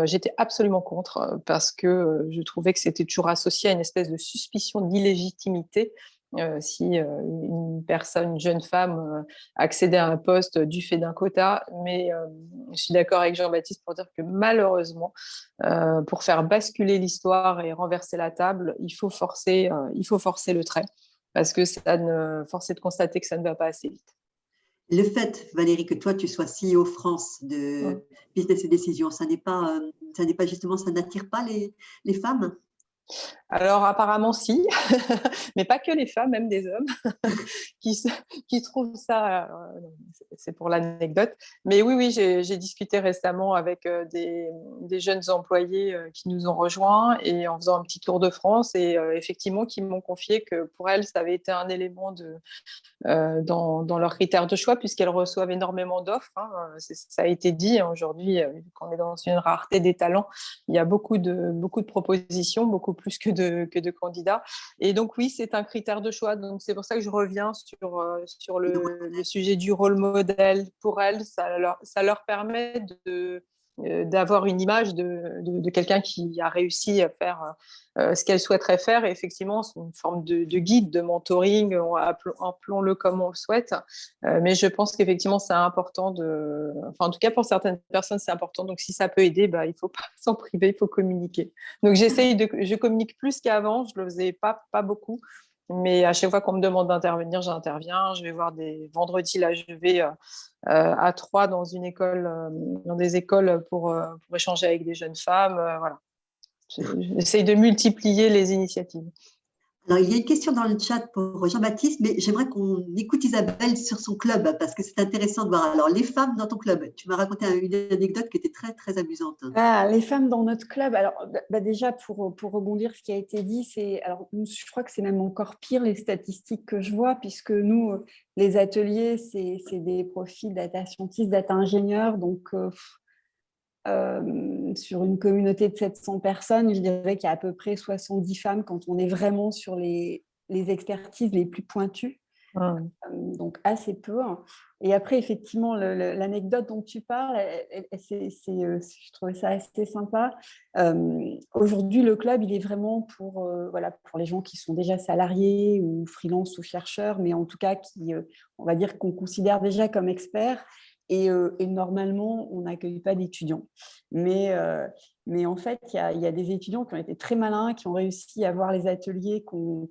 J'étais absolument contre parce que je trouvais que c'était toujours associé à une espèce de suspicion d'illégitimité. Si une jeune femme accédait à un poste du fait d'un quota. Mais je suis d'accord avec Jean-Baptiste pour dire que malheureusement, pour faire basculer l'histoire et renverser la table, il faut forcer le trait parce que force est de constater que ça ne va pas assez vite. Le fait, Valérie, que toi, tu sois CEO France de Business et Décision, ça n'est pas justement, ça n'attire pas les femmes? Alors apparemment si, mais pas que les femmes, même des hommes qui trouvent ça, c'est pour l'anecdote. Mais oui, j'ai discuté récemment avec des jeunes employés qui nous ont rejoints et en faisant un petit tour de France et effectivement qui m'ont confié que pour elles, ça avait été un élément dans leurs critères de choix puisqu'elles reçoivent énormément d'offres. Hein. Ça a été dit, hein, aujourd'hui, quand on est dans une rareté des talents, il y a beaucoup de propositions, beaucoup plus que de candidats. Et donc oui, c'est un critère de choix. Donc c'est pour ça que je reviens sur le sujet du rôle modèle. Pour elles, ça leur permet d'avoir une image de quelqu'un qui a réussi à faire ce qu'elle souhaiterait faire. Et effectivement, c'est une forme de guide, de mentoring, appelons-le comme on le souhaite. Mais je pense qu'effectivement, c'est important en tout cas, pour certaines personnes, c'est important. Donc, si ça peut aider, il ne faut pas s'en priver, il faut communiquer. Donc, je communique plus qu'avant. Je ne le faisais pas beaucoup. Mais à chaque fois qu'on me demande d'intervenir, j'interviens. Je vais voir des vendredis, là, je vais à Troyes dans des écoles pour échanger avec des jeunes femmes. Voilà. J'essaye de multiplier les initiatives. Alors, il y a une question dans le chat pour Jean-Baptiste, mais j'aimerais qu'on écoute Isabelle sur son club parce que c'est intéressant de voir. Alors, les femmes dans ton club, tu m'as raconté une anecdote qui était très, très amusante. Ah, les femmes dans notre club. Alors, déjà, pour rebondir, ce qui a été dit, je crois que c'est même encore pire les statistiques que je vois, puisque nous, les ateliers, c'est des profils data scientist, data ingénieurs, donc sur une communauté de 700 personnes, je dirais qu'il y a à peu près 70 femmes quand on est vraiment sur les expertises les plus pointues. Donc assez peu. Et après, effectivement, l'anecdote dont tu parles, je trouvais ça assez sympa. Aujourd'hui, le club, il est vraiment pour les gens qui sont déjà salariés ou freelance ou chercheurs, mais en tout cas, on va dire qu'on considère déjà comme experts. Et normalement, on n'accueille pas d'étudiants. Mais en fait, il y a des étudiants qui ont été très malins, qui ont réussi à voir les ateliers qu'on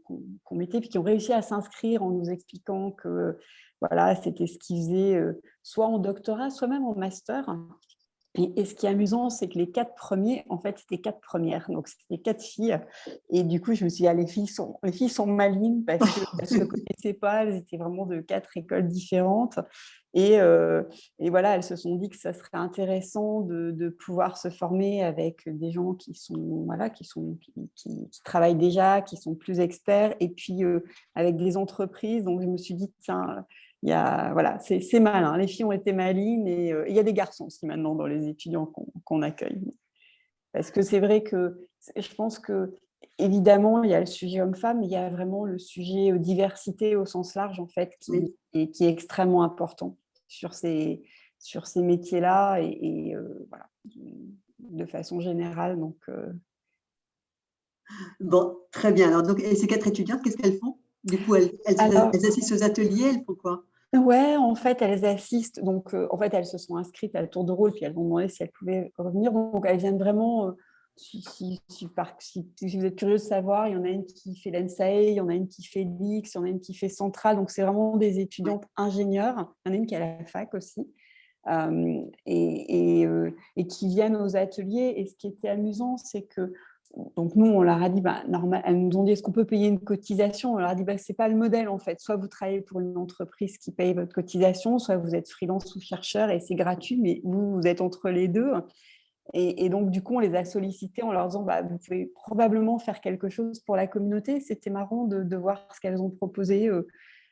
mettait, puis qui ont réussi à s'inscrire en nous expliquant que voilà, c'était ce qu'ils faisaient, soit en doctorat, soit même en master. Et ce qui est amusant, c'est que les 4 premiers, en fait, c'était 4 premières. Donc, c'était 4 filles. Et du coup, je me suis dit, les filles sont malines parce qu'elles ne se connaissaient pas. Elles étaient vraiment de 4 écoles différentes. Et voilà, elles se sont dit que ça serait intéressant de pouvoir se former avec des gens qui travaillent déjà, qui sont plus experts, et puis avec des entreprises. Donc, je me suis dit, tiens, c'est malin. Les filles ont été malines et il y a des garçons aussi maintenant dans les étudiants qu'on accueille. Parce que c'est vrai que je pense que évidemment, il y a le sujet homme-femme, mais il y a vraiment le sujet diversité au sens large, en fait, qui est extrêmement important sur ces sur ces métiers-là et voilà, de façon générale. Donc, Bon, très bien. Alors, donc, et ces 4 étudiantes, qu'est-ce qu'elles font? Du coup, Alors, elles assistent aux ateliers, elles font quoi? ouais, en fait, elles assistent. Donc, en fait, elles se sont inscrites à la tour de rôle, puis elles m'ont demandé si elles pouvaient revenir. Donc, elles viennent vraiment. Si vous êtes curieux de savoir, il y en a une qui fait l'ENSAE, il y en a une qui fait l'IX, il y en a une qui fait Centrale. Donc, c'est vraiment des étudiantes ingénieurs. Il y en a une qui est à la fac aussi. Et qui viennent aux ateliers. Et ce qui était amusant, c'est que donc nous, on leur a dit, normal, elles nous ont dit, est-ce qu'on peut payer une cotisation? On leur a dit, c'est pas le modèle en fait. Soit vous travaillez pour une entreprise qui paye votre cotisation, soit vous êtes freelance ou chercheur et c'est gratuit, mais vous êtes entre les deux. Et donc, du coup, on les a sollicités en leur disant, vous pouvez probablement faire quelque chose pour la communauté. C'était marrant de voir ce qu'elles ont proposé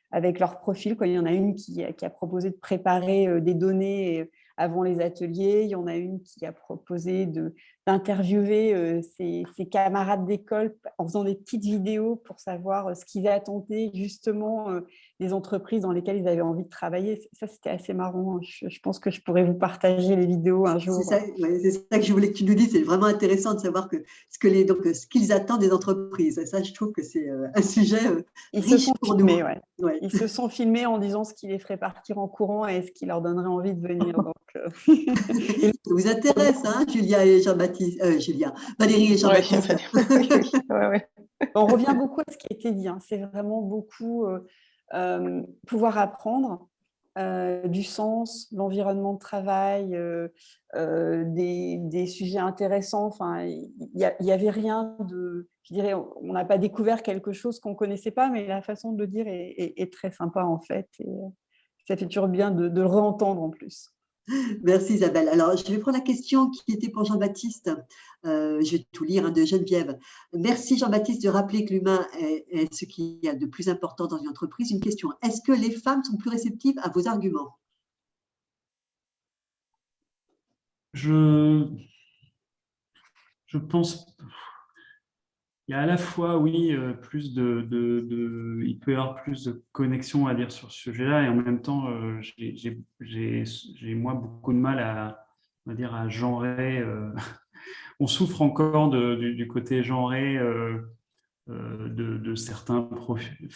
avec leur profil. Il y en a une qui a proposé de préparer des données avant les ateliers. Il y en a une qui a proposé d'interviewer ses camarades d'école en faisant des petites vidéos pour savoir ce qu'ils attendaient justement des entreprises dans lesquelles ils avaient envie de travailler. Ça, c'était assez marrant. Je pense que je pourrais vous partager les vidéos un jour. C'est ça que je voulais que tu nous dises. C'est vraiment intéressant de savoir ce qu'ils attendent des entreprises. Ça, je trouve que c'est un sujet riche pour nous. Ouais. Ils se sont filmés en disant ce qui les ferait partir en courant et ce qui leur donnerait envie de venir. Donc, ça vous intéresse, hein, Julia et Jean-Baptiste, Valérie et Jean-Baptiste. Ouais. On revient beaucoup à ce qui a été dit. Hein. C'est vraiment beaucoup pouvoir apprendre du sens, l'environnement de travail, des sujets intéressants. Enfin, il n'y avait rien de... Je dirais, on n'a pas découvert quelque chose qu'on ne connaissait pas, mais la façon de le dire est très sympa, en fait. Et ça fait toujours bien de le réentendre, en plus. Merci Isabelle. Alors, je vais prendre la question qui était pour Jean-Baptiste. Je vais tout lire, de Geneviève. Merci Jean-Baptiste de rappeler que l'humain est ce qu'il y a de plus important dans une entreprise. Une question, est-ce que les femmes sont plus réceptives à vos arguments? Je pense... Il y a à la fois, oui, il peut y avoir plus de connexion à dire sur ce sujet-là, et en même temps, j'ai moi beaucoup de mal on va dire, à genrer. On souffre encore du côté genré de certains profils,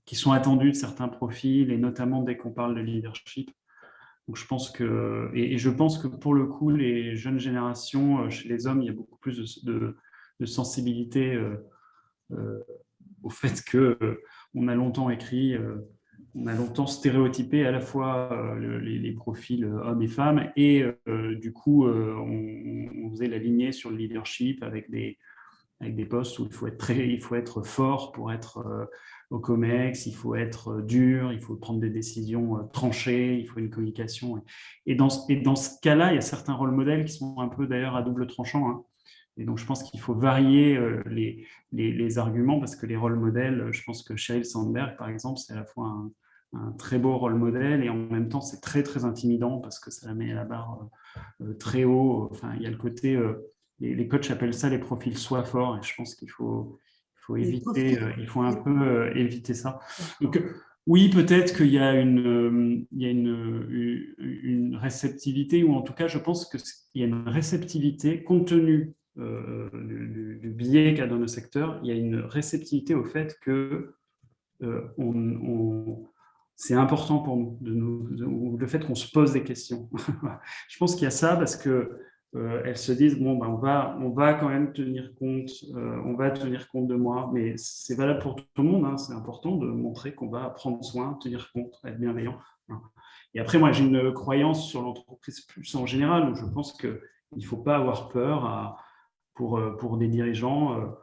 qui sont attendus de certains profils, et notamment dès qu'on parle de leadership. Donc je pense que, et je pense que pour le coup, les jeunes générations, chez les hommes, il y a beaucoup plus de sensibilité au fait qu'on a longtemps écrit, on a longtemps stéréotypé à la fois les profils hommes et femmes, et du coup, on faisait la lignée sur le leadership avec des postes où il faut être fort pour être au COMEX, il faut être dur, il faut prendre des décisions tranchées, il faut une communication. Et dans ce cas-là, il y a certains rôles modèles qui sont un peu d'ailleurs à double tranchant. Hein. Et donc, je pense qu'il faut varier les arguments, parce que les rôles modèles, je pense que Sheryl Sandberg, par exemple, c'est à la fois un très beau rôle modèle, et en même temps, c'est très, très intimidant, parce que ça la met à la barre très haut. Enfin, il y a le côté... les coachs appellent ça les profils soi forts, et je pense qu'il faut éviter, il faut un peu éviter ça. Donc, oui, peut-être qu'il y a une réceptivité, ou en tout cas, je pense qu'il y a une réceptivité compte tenu du biais qu'il y a dans le secteur. Il y a une réceptivité au fait que c'est important pour nous, le fait qu'on se pose des questions. Je pense qu'il y a ça, parce que elles se disent, bon, on va quand même tenir compte, on va tenir compte de moi, mais c'est valable pour tout le monde, hein. C'est important de montrer qu'on va prendre soin, tenir compte, être bienveillant. Et après, moi, j'ai une croyance sur l'entreprise plus en général, où je pense qu'il ne faut pas avoir peur pour des dirigeants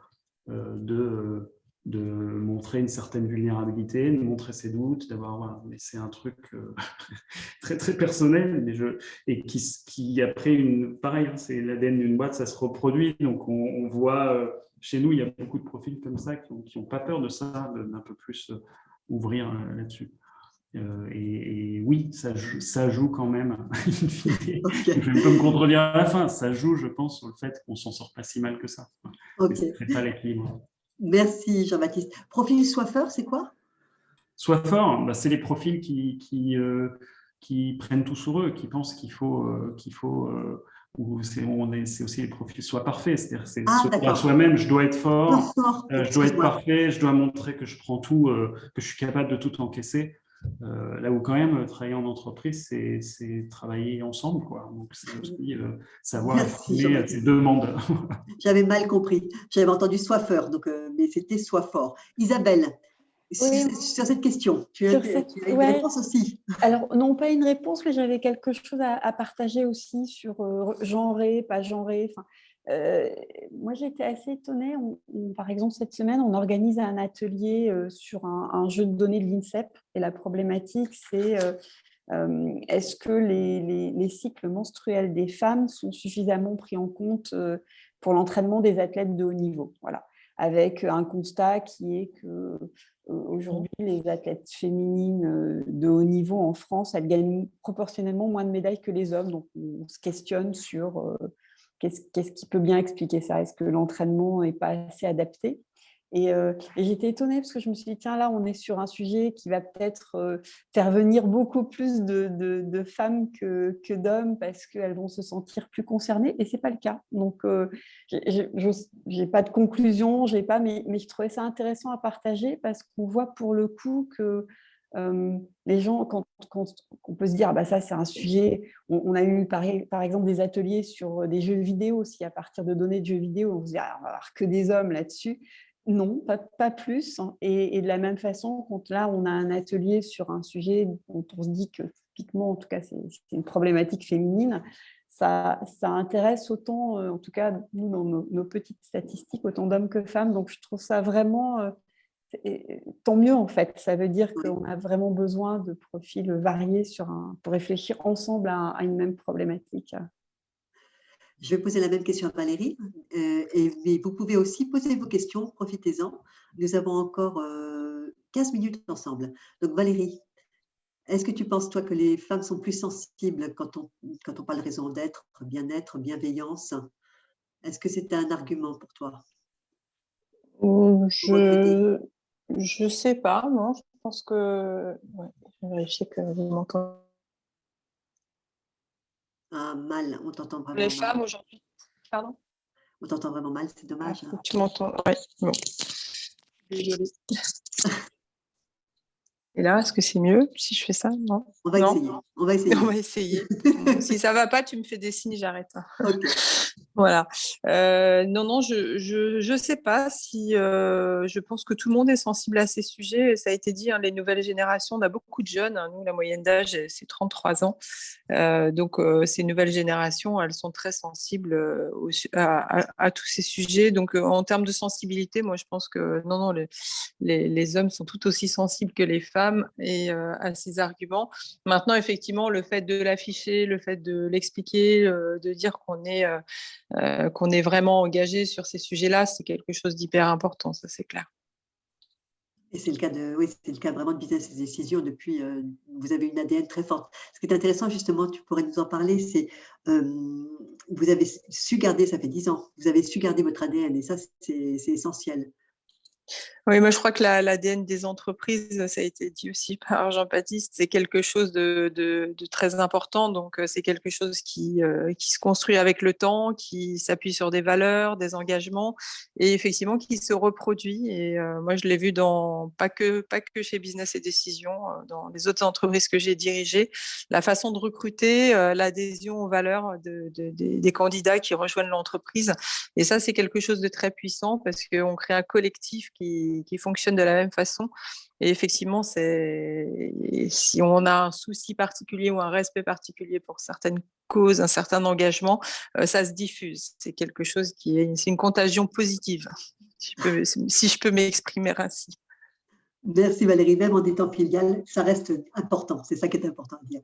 de montrer une certaine vulnérabilité, de montrer ses doutes, d'avoir, mais c'est un truc très très personnel, et qui après pareil, hein, c'est l'ADN d'une boîte, ça se reproduit, donc on voit chez nous, il y a beaucoup de profils comme ça qui n'ont pas peur de ça, d'un peu plus ouvrir là-dessus. Et oui, ça joue quand même. Okay. Je vais un peu me contredire à la fin. Ça joue, je pense, sur le fait qu'on s'en sort pas si mal que ça. Okay. Ça ne fait pas l'équilibre. Merci Jean-Baptiste. Profil soifeur, c'est quoi? Soifeur, c'est les profils qui qui prennent tout sur eux, qui pensent qu'il faut ou c'est aussi les profils soient parfaits, c'est-à-dire c'est se dire à soi-même, je dois être fort, je dois être parfait, je dois montrer que je prends tout, que je suis capable de tout encaisser. Là où quand même travailler en entreprise, c'est travailler ensemble, quoi. Donc c'est aussi savoir exprimer ses demandes. J'avais mal compris, j'avais entendu soifeur, donc mais c'était soifort. Isabelle, sur cette question, tu as une réponse aussi? Alors, non, pas une réponse, mais j'avais quelque chose à partager aussi sur genré, pas genré. Moi, j'étais assez étonnée. Par exemple, cette semaine, on organise un atelier sur un jeu de données de l'INSEP. Et la problématique, c'est est-ce que les cycles menstruels des femmes sont suffisamment pris en compte pour l'entraînement des athlètes de haut niveau? Voilà. Avec un constat qui est que aujourd'hui, les athlètes féminines de haut niveau en France, elles gagnent proportionnellement moins de médailles que les hommes. Donc, on se questionne sur qu'est-ce qui peut bien expliquer ça. Est-ce que l'entraînement n'est pas assez adapté? Et j'étais étonnée parce que je me suis dit, tiens, là, on est sur un sujet qui va peut-être faire venir beaucoup plus de femmes que d'hommes parce qu'elles vont se sentir plus concernées. Et ce n'est pas le cas. Donc, je n'ai pas de conclusion, mais je trouvais ça intéressant à partager parce qu'on voit pour le coup que les gens, quand on peut se dire, ça, c'est un sujet. On a eu, par exemple, des ateliers sur des jeux vidéo aussi, à partir de données de jeux vidéo. On se dit, on va avoir que des hommes là-dessus. Non, pas plus. Et de la même façon, quand là, on a un atelier sur un sujet dont on se dit que typiquement, en tout cas, c'est une problématique féminine, ça intéresse autant, en tout cas, nous, dans nos petites statistiques, autant d'hommes que femmes. Donc, je trouve ça vraiment tant mieux, en fait. Ça veut dire qu'on a vraiment besoin de profils variés pour réfléchir ensemble à une même problématique. Je vais poser la même question à Valérie, mais vous pouvez aussi poser vos questions, profitez-en. Nous avons encore 15 minutes ensemble. Donc Valérie, est-ce que tu penses, toi, que les femmes sont plus sensibles quand on parle raison d'être, bien-être, bienveillance? Est-ce que c'est un argument pour toi? Je sais pas, non, je pense que... Ouais, je vais vérifier que vous m'entendez. Ah, mal, on t'entend vraiment Les mal. femmes aujourd'hui, pardon? On t'entend vraiment mal, c'est dommage. Tu m'entends? Oui, bon. Désolée. Et là, est-ce que c'est mieux si je fais ça? Non. On va essayer. On va essayer. Si ça ne va pas, tu me fais des signes, j'arrête. Ok. Voilà. Non, je sais pas si je pense que tout le monde est sensible à ces sujets. Ça a été dit, les nouvelles générations, on a beaucoup de jeunes. Nous, la moyenne d'âge, c'est 33 ans. Donc, ces nouvelles générations, elles sont très sensibles à tous ces sujets. Donc, en termes de sensibilité, moi, je pense que non, les hommes sont tout aussi sensibles que les femmes et à ces arguments. Maintenant, effectivement, le fait de l'afficher, le fait de l'expliquer, de dire qu'on est vraiment engagé sur ces sujets-là, c'est quelque chose d'hyper important, ça c'est clair. Et c'est le cas vraiment de Business Décision. Depuis, vous avez une ADN très forte. Ce qui est intéressant, justement, tu pourrais nous en parler, c'est vous avez su garder, ça fait 10 ans, vous avez su garder votre ADN et ça, c'est essentiel. Oui, moi je crois que l'ADN des entreprises, ça a été dit aussi par Jean-Baptiste, c'est quelque chose de très important. Donc, c'est quelque chose qui se construit avec le temps, qui s'appuie sur des valeurs, des engagements et effectivement qui se reproduit. Et moi, je l'ai vu pas que chez Business et Décision, dans les autres entreprises que j'ai dirigées, la façon de recruter, l'adhésion aux valeurs des candidats qui rejoignent l'entreprise. Et ça, c'est quelque chose de très puissant parce qu'on crée un collectif qui fonctionne de la même façon. Et effectivement, si on a un souci particulier ou un respect particulier pour certaines causes, un certain engagement, ça se diffuse. C'est quelque chose c'est une contagion positive, si je peux m'exprimer ainsi. Merci Valérie. Même en étant filiale, ça reste important. C'est ça qui est important à dire.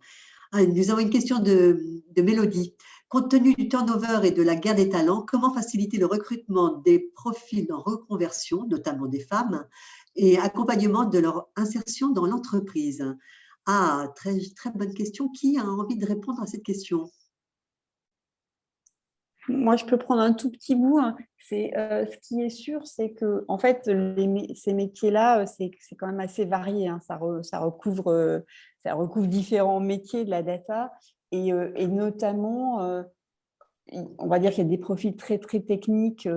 Nous avons une question de Mélodie. Compte tenu du turnover et de la guerre des talents, comment faciliter le recrutement des profils en reconversion, notamment des femmes, et accompagnement de leur insertion dans l'entreprise? Très, très bonne question. Qui a envie de répondre à cette question? Moi, je peux prendre un tout petit bout. Ce qui est sûr, c'est que en fait, ces métiers-là, c'est quand même assez varié. Ça recouvre ça recouvre différents métiers de la data et notamment, on va dire qu'il y a des profils très, très techniques,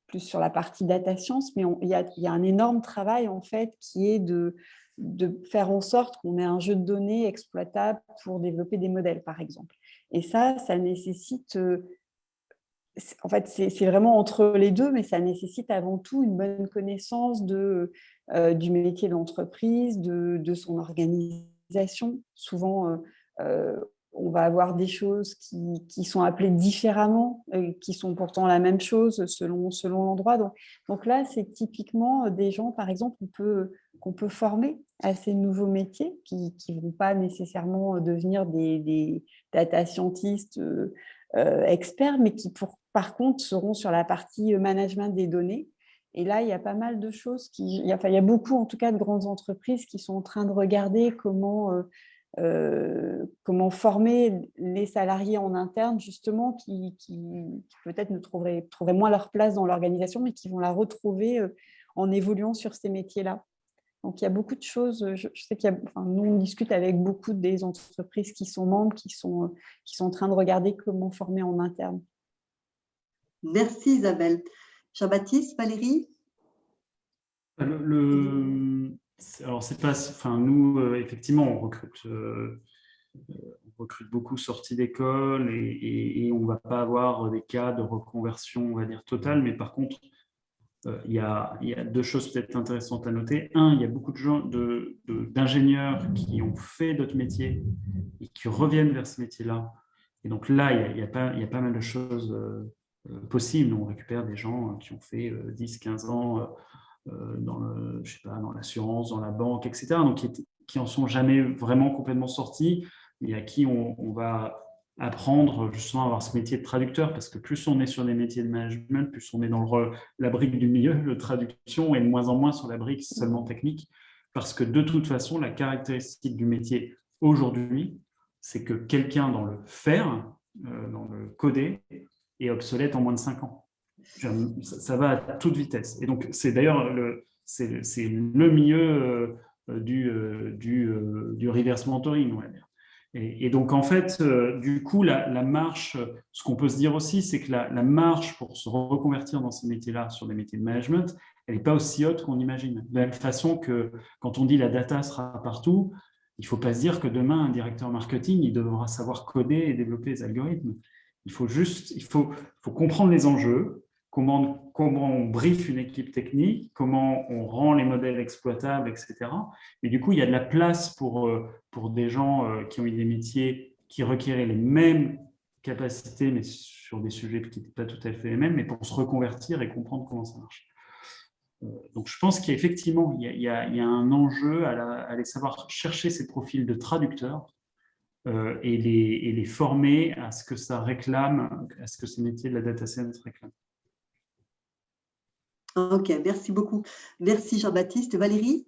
plus sur la partie data science, mais il y a un énorme travail en fait qui est de faire en sorte qu'on ait un jeu de données exploitable pour développer des modèles, par exemple. Et ça nécessite, en fait, c'est vraiment entre les deux, mais ça nécessite avant tout une bonne connaissance du métier de l'entreprise, de son organisation. Souvent, on va avoir des choses qui sont appelées différemment, qui sont pourtant la même chose selon l'endroit. Donc là, c'est typiquement des gens, par exemple, qu'on peut former à ces nouveaux métiers qui ne vont pas nécessairement devenir des data scientists experts, mais qui, par contre, seront sur la partie management des données. Et là, il y a pas mal de choses. Il y a beaucoup, en tout cas, de grandes entreprises qui sont en train de regarder comment former les salariés en interne, justement, qui peut-être ne trouveraient moins leur place dans l'organisation, mais qui vont la retrouver en évoluant sur ces métiers-là. Donc, il y a beaucoup de choses. Je sais nous, on discute avec beaucoup des entreprises qui sont membres, qui sont en train de regarder comment former en interne. Merci Isabelle. Jean-Baptiste, Valérie? Alors, c'est pas, nous, effectivement, on recrute beaucoup sortis d'école et on ne va pas avoir des cas de reconversion, on va dire, totale, mais par contre, il y a deux choses peut-être intéressantes à noter. Un, il y a beaucoup de gens, d'ingénieurs qui ont fait d'autres métiers et qui reviennent vers ce métier-là. Et donc là, il y a pas mal de choses possibles. On récupère des gens qui ont fait 10, 15 ans dans l'assurance, dans la banque, etc. Donc qui en sont jamais vraiment complètement sortis et à qui on va apprendre justement à avoir ce métier de traducteur, parce que plus on est sur des métiers de management, plus on est dans la brique du milieu, de traduction, et de moins en moins sur la brique seulement technique, parce que de toute façon, la caractéristique du métier aujourd'hui, c'est que quelqu'un dans le faire, dans le coder, est obsolète en moins de 5 ans. Ça va à toute vitesse. Et donc, c'est d'ailleurs c'est le milieu du reverse mentoring, on va dire. Et donc, en fait, du coup, la marche, ce qu'on peut se dire aussi, c'est que la marche pour se reconvertir dans ces métiers-là, sur des métiers de management, elle n'est pas aussi haute qu'on imagine. De la même façon que quand on dit la data sera partout, il ne faut pas se dire que demain, un directeur marketing, il devra savoir coder et développer les algorithmes. Il faut comprendre les enjeux, comment on briefe une équipe technique, comment on rend les modèles exploitables, etc. Et du coup, il y a de la place pour des gens qui ont eu des métiers qui requéraient les mêmes capacités, mais sur des sujets qui n'étaient pas tout à fait les mêmes, mais pour se reconvertir et comprendre comment ça marche. Donc, je pense qu'effectivement, il y a un enjeu à aller savoir chercher ces profils de traducteurs et les former à ce que ça réclame, à ce que ces métiers de la data science réclament. Ok, merci beaucoup. Merci Jean-Baptiste. Valérie?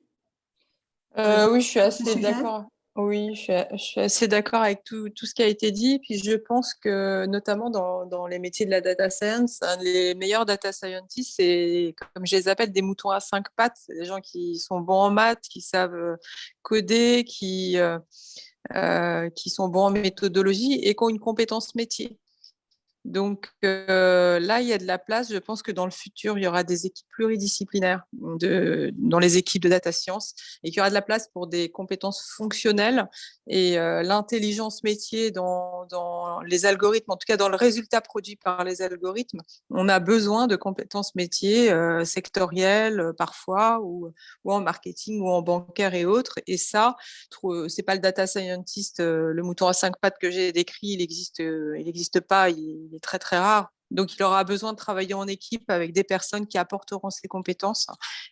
Oui, je suis assez d'accord. Oui, je suis assez d'accord avec tout ce qui a été dit. Puis je pense que notamment dans les métiers de la data science, les meilleurs data scientists, c'est, comme je les appelle, des moutons à 5 pattes. C'est des gens qui sont bons en maths, qui savent coder, qui sont bons en méthodologie et qui ont une compétence métier. Donc là, il y a de la place. Je pense que dans le futur, il y aura des équipes pluridisciplinaires dans les équipes de data science et qu'il y aura de la place pour des compétences fonctionnelles et l'intelligence métier dans les algorithmes, en tout cas dans le résultat produit par les algorithmes. On a besoin de compétences métiers sectorielles parfois ou en marketing ou en bancaire et autres. Et ça, c'est pas le data scientist, le mouton à 5 pattes que j'ai décrit, il existe pas, il est très très rare. Donc il aura besoin de travailler en équipe avec des personnes qui apporteront ses compétences.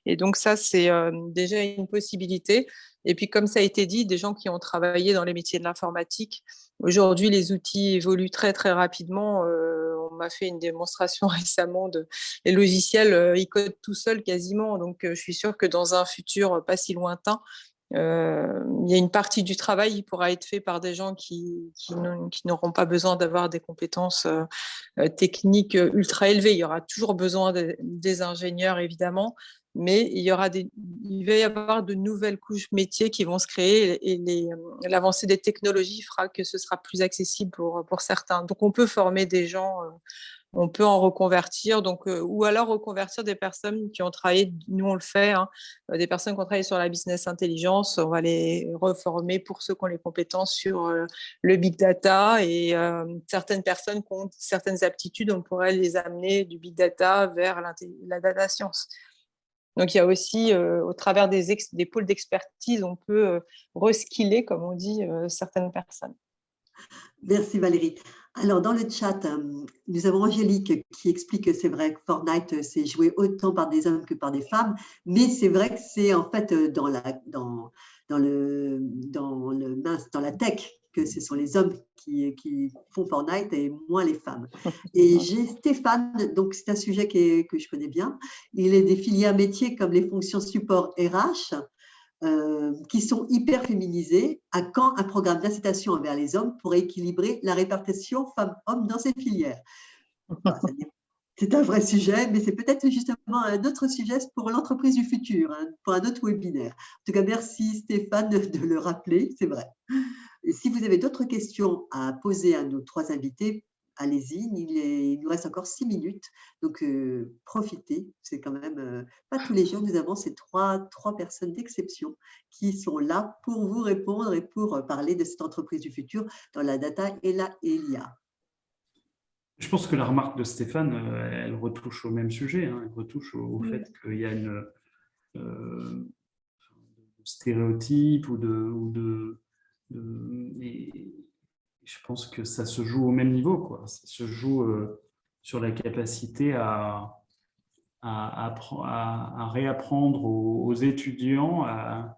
Et donc ça, c'est déjà une possibilité. Et puis comme ça a été dit, des gens qui ont travaillé dans les métiers de l'informatique. Aujourd'hui, les outils évoluent très très rapidement. On m'a fait une démonstration récemment les logiciels, ils codent tout seuls quasiment. Donc je suis sûre que dans un futur pas si lointain, il y a une partie du travail qui pourra être fait par des gens qui n'auront pas besoin d'avoir des compétences techniques ultra élevées. Il y aura toujours besoin des ingénieurs, évidemment, mais il va y avoir de nouvelles couches métiers qui vont se créer et l'avancée des technologies fera que ce sera plus accessible pour certains. Donc, on peut former des gens, on peut en reconvertir, ou alors reconvertir des personnes qui ont travaillé, nous on le fait, hein, des personnes qui ont travaillé sur la business intelligence, on va les reformer pour ceux qui ont les compétences sur le big data et certaines personnes qui ont certaines aptitudes, on pourrait les amener du big data vers la data science. Donc, il y a aussi, au travers des pôles d'expertise, on peut reskiller, comme on dit, certaines personnes. Merci Valérie. Alors, dans le chat, nous avons Angélique qui explique que c'est vrai que Fortnite, c'est joué autant par des hommes que par des femmes, mais c'est vrai que c'est en fait dans la tech que ce sont les hommes qui font Fortnite et moins les femmes. Et j'ai Stéphane, donc c'est un sujet que je connais bien. Il est des filières métiers comme les fonctions support RH, qui sont hyper féminisées. À quand un programme d'incitation envers les hommes pour équilibrer la répartition femmes-hommes dans ces filières? C'est un vrai sujet, mais c'est peut-être justement un autre sujet pour l'entreprise du futur, hein, pour un autre webinaire. En tout cas, merci Stéphane de le rappeler, c'est vrai. Et si vous avez d'autres questions à poser à nos trois invités, allez-y, il nous reste encore 6 minutes, donc profitez. C'est quand même pas tous les jours, nous avons ces trois personnes d'exception qui sont là pour vous répondre et pour parler de cette entreprise du futur dans la data et l'IA. Je pense que la remarque de Stéphane, elle retouche au même sujet, hein, elle retouche au fait qu'il y a une stéréotype et je pense que ça se joue au même niveau, quoi. Ça se joue sur la capacité à réapprendre aux étudiants à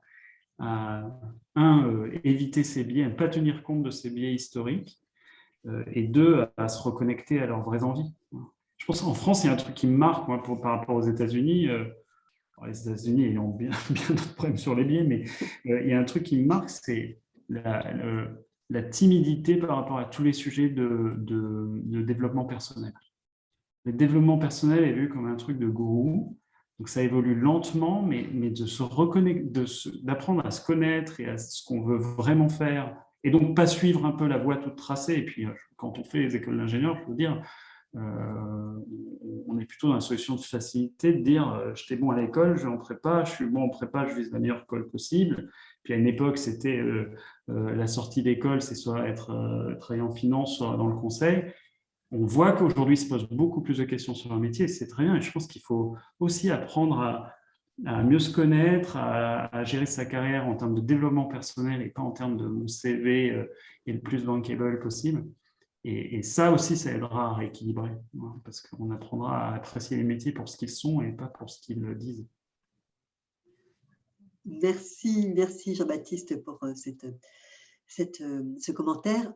éviter ces biais, à ne pas tenir compte de ces biais historiques, et deux, à se reconnecter à leurs vraies envies. Je pense qu'en France, il y a un truc qui me marque, moi, par rapport aux États-Unis. Les États-Unis ayant bien d'autres problèmes sur les biais, mais il y a un truc qui me marque, c'est la timidité par rapport à tous les sujets de développement personnel. Le développement personnel est vu comme un truc de gourou, donc ça évolue lentement, mais de se reconnecter, d'apprendre à se connaître et à ce qu'on veut vraiment faire, et donc pas suivre un peu la voie toute tracée. Et puis, quand on fait les écoles d'ingénieurs, je peux dire, on est plutôt dans la solution de facilité de dire j'étais bon à l'école, je vais en prépa, je suis bon en prépa, je vise la meilleure école possible. Puis à une époque, c'était la sortie d'école, c'est soit être travailler en finance, soit dans le conseil. On voit qu'aujourd'hui, il se pose beaucoup plus de questions sur un métier, c'est très bien. Et je pense qu'il faut aussi apprendre à mieux se connaître, à gérer sa carrière en termes de développement personnel et pas en termes de mon CV et le plus bankable possible. Et ça aussi, ça aidera à rééquilibrer, parce qu'on apprendra à apprécier les métiers pour ce qu'ils sont et pas pour ce qu'ils disent. Merci Jean-Baptiste pour ce commentaire.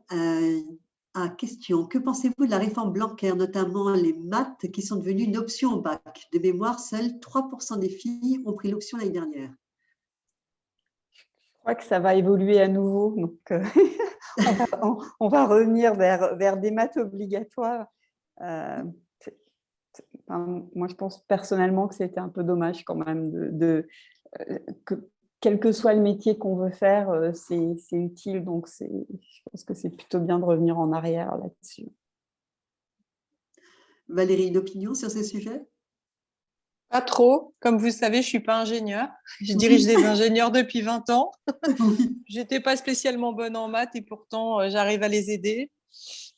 Question, que pensez-vous de la réforme Blanquer, notamment les maths qui sont devenues une option au bac? De mémoire, seuls 3% des filles ont pris l'option l'année dernière. Je crois que ça va évoluer à nouveau, donc on va revenir vers des maths obligatoires. Moi, je pense personnellement que c'était un peu dommage quand même que quel que soit le métier qu'on veut faire, c'est utile. Donc, je pense que c'est plutôt bien de revenir en arrière là-dessus. Valérie, une opinion sur ce sujet? Pas trop. Comme vous le savez, je ne suis pas ingénieure. Je dirige des ingénieurs depuis 20 ans. Oui. Je n'étais pas spécialement bonne en maths et pourtant, j'arrive à les aider.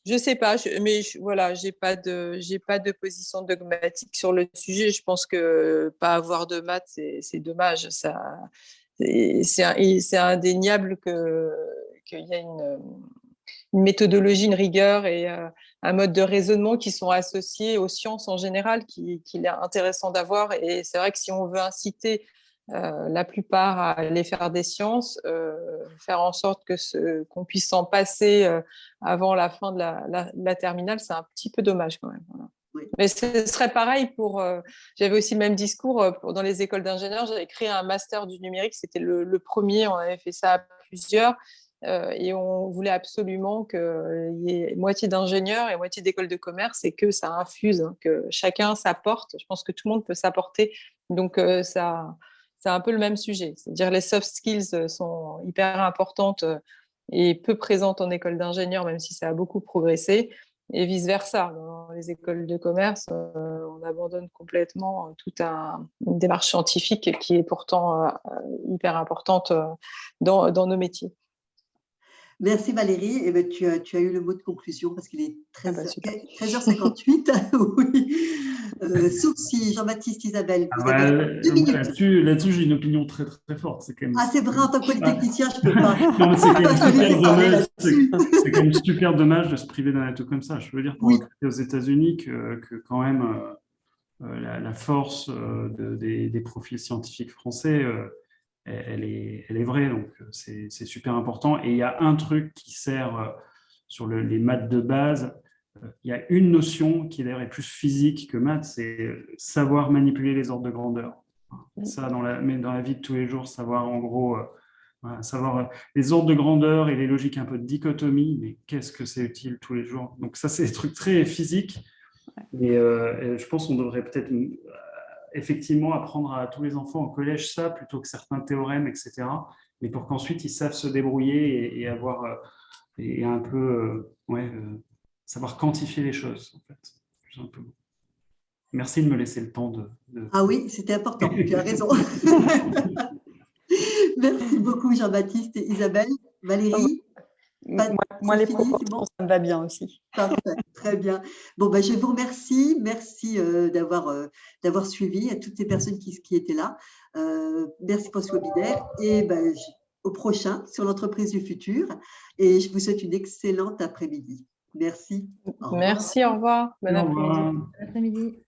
Je ne sais pas, mais voilà, je n'ai pas de position dogmatique sur le sujet. Je pense que pas avoir de maths, c'est dommage. C'est indéniable qu'il y a une méthodologie, une rigueur et un mode de raisonnement qui sont associés aux sciences en général, qu'il est intéressant d'avoir. Et c'est vrai que si on veut inciter la plupart à aller faire des sciences, faire en sorte qu'on puisse s'en passer avant la fin de la terminale, c'est un petit peu dommage quand même. Voilà. Oui. Mais ce serait pareil j'avais aussi le même discours dans les écoles d'ingénieurs. J'avais créé un master du numérique, c'était le premier, on avait fait ça à plusieurs. Et on voulait absolument qu'il y ait moitié d'ingénieurs et moitié d'écoles de commerce et que ça infuse, hein, que chacun s'apporte. Je pense que tout le monde peut s'apporter Donc, c'est un peu le même sujet. C'est-à-dire les soft skills sont hyper importantes et peu présentes en école d'ingénieur, même si ça a beaucoup progressé. Et vice-versa. Dans les écoles de commerce, on abandonne complètement toute une démarche scientifique qui est pourtant hyper importante dans nos métiers. Merci Valérie. Eh ben, tu as eu le mot de conclusion parce qu'il est 13h58. Oui. Sauf si Jean-Baptiste, Isabelle, vous avez 2 minutes. Là-dessus, j'ai une opinion très, très forte. C'est quand même... Ah, c'est vrai, en tant que polytechnicien, je ne peux pas. Non, mais c'est quand même Je vais super parler dommage. là-dessus. C'est quand même super dommage de se priver d'un atout comme ça. Je veux dire, pour Oui. recruter aux États-Unis, que quand même la force des profils scientifiques français, elle est vraie. Donc, c'est super important. Et il y a un truc qui sert sur les maths de base. Il y a une notion qui d'ailleurs est plus physique que maths, c'est savoir manipuler les ordres de grandeur. Ça, mais dans la vie de tous les jours, savoir en gros, voilà, savoir les ordres de grandeur et les logiques un peu de dichotomie, mais qu'est-ce que c'est utile tous les jours. Donc ça, c'est des trucs très physiques. Et je pense qu'on devrait peut-être effectivement apprendre à tous les enfants au collège ça, plutôt que certains théorèmes, etc. Mais pour qu'ensuite, ils savent se débrouiller et avoir... et un peu... savoir quantifier les choses, en fait. Merci de me laisser le temps de... Ah oui, c'était important, tu as raison. Merci beaucoup Jean-Baptiste et Isabelle. Valérie, moi les proportions, ça me va bien aussi. Parfait, très bien. Bon, ben, je vous remercie. Merci d'avoir suivi à toutes ces personnes qui étaient là. Merci pour ce webinaire et ben, au prochain sur l'entreprise du futur. Et je vous souhaite une excellente après-midi. Merci. Merci, au revoir. Bon après-midi. Bon après-midi.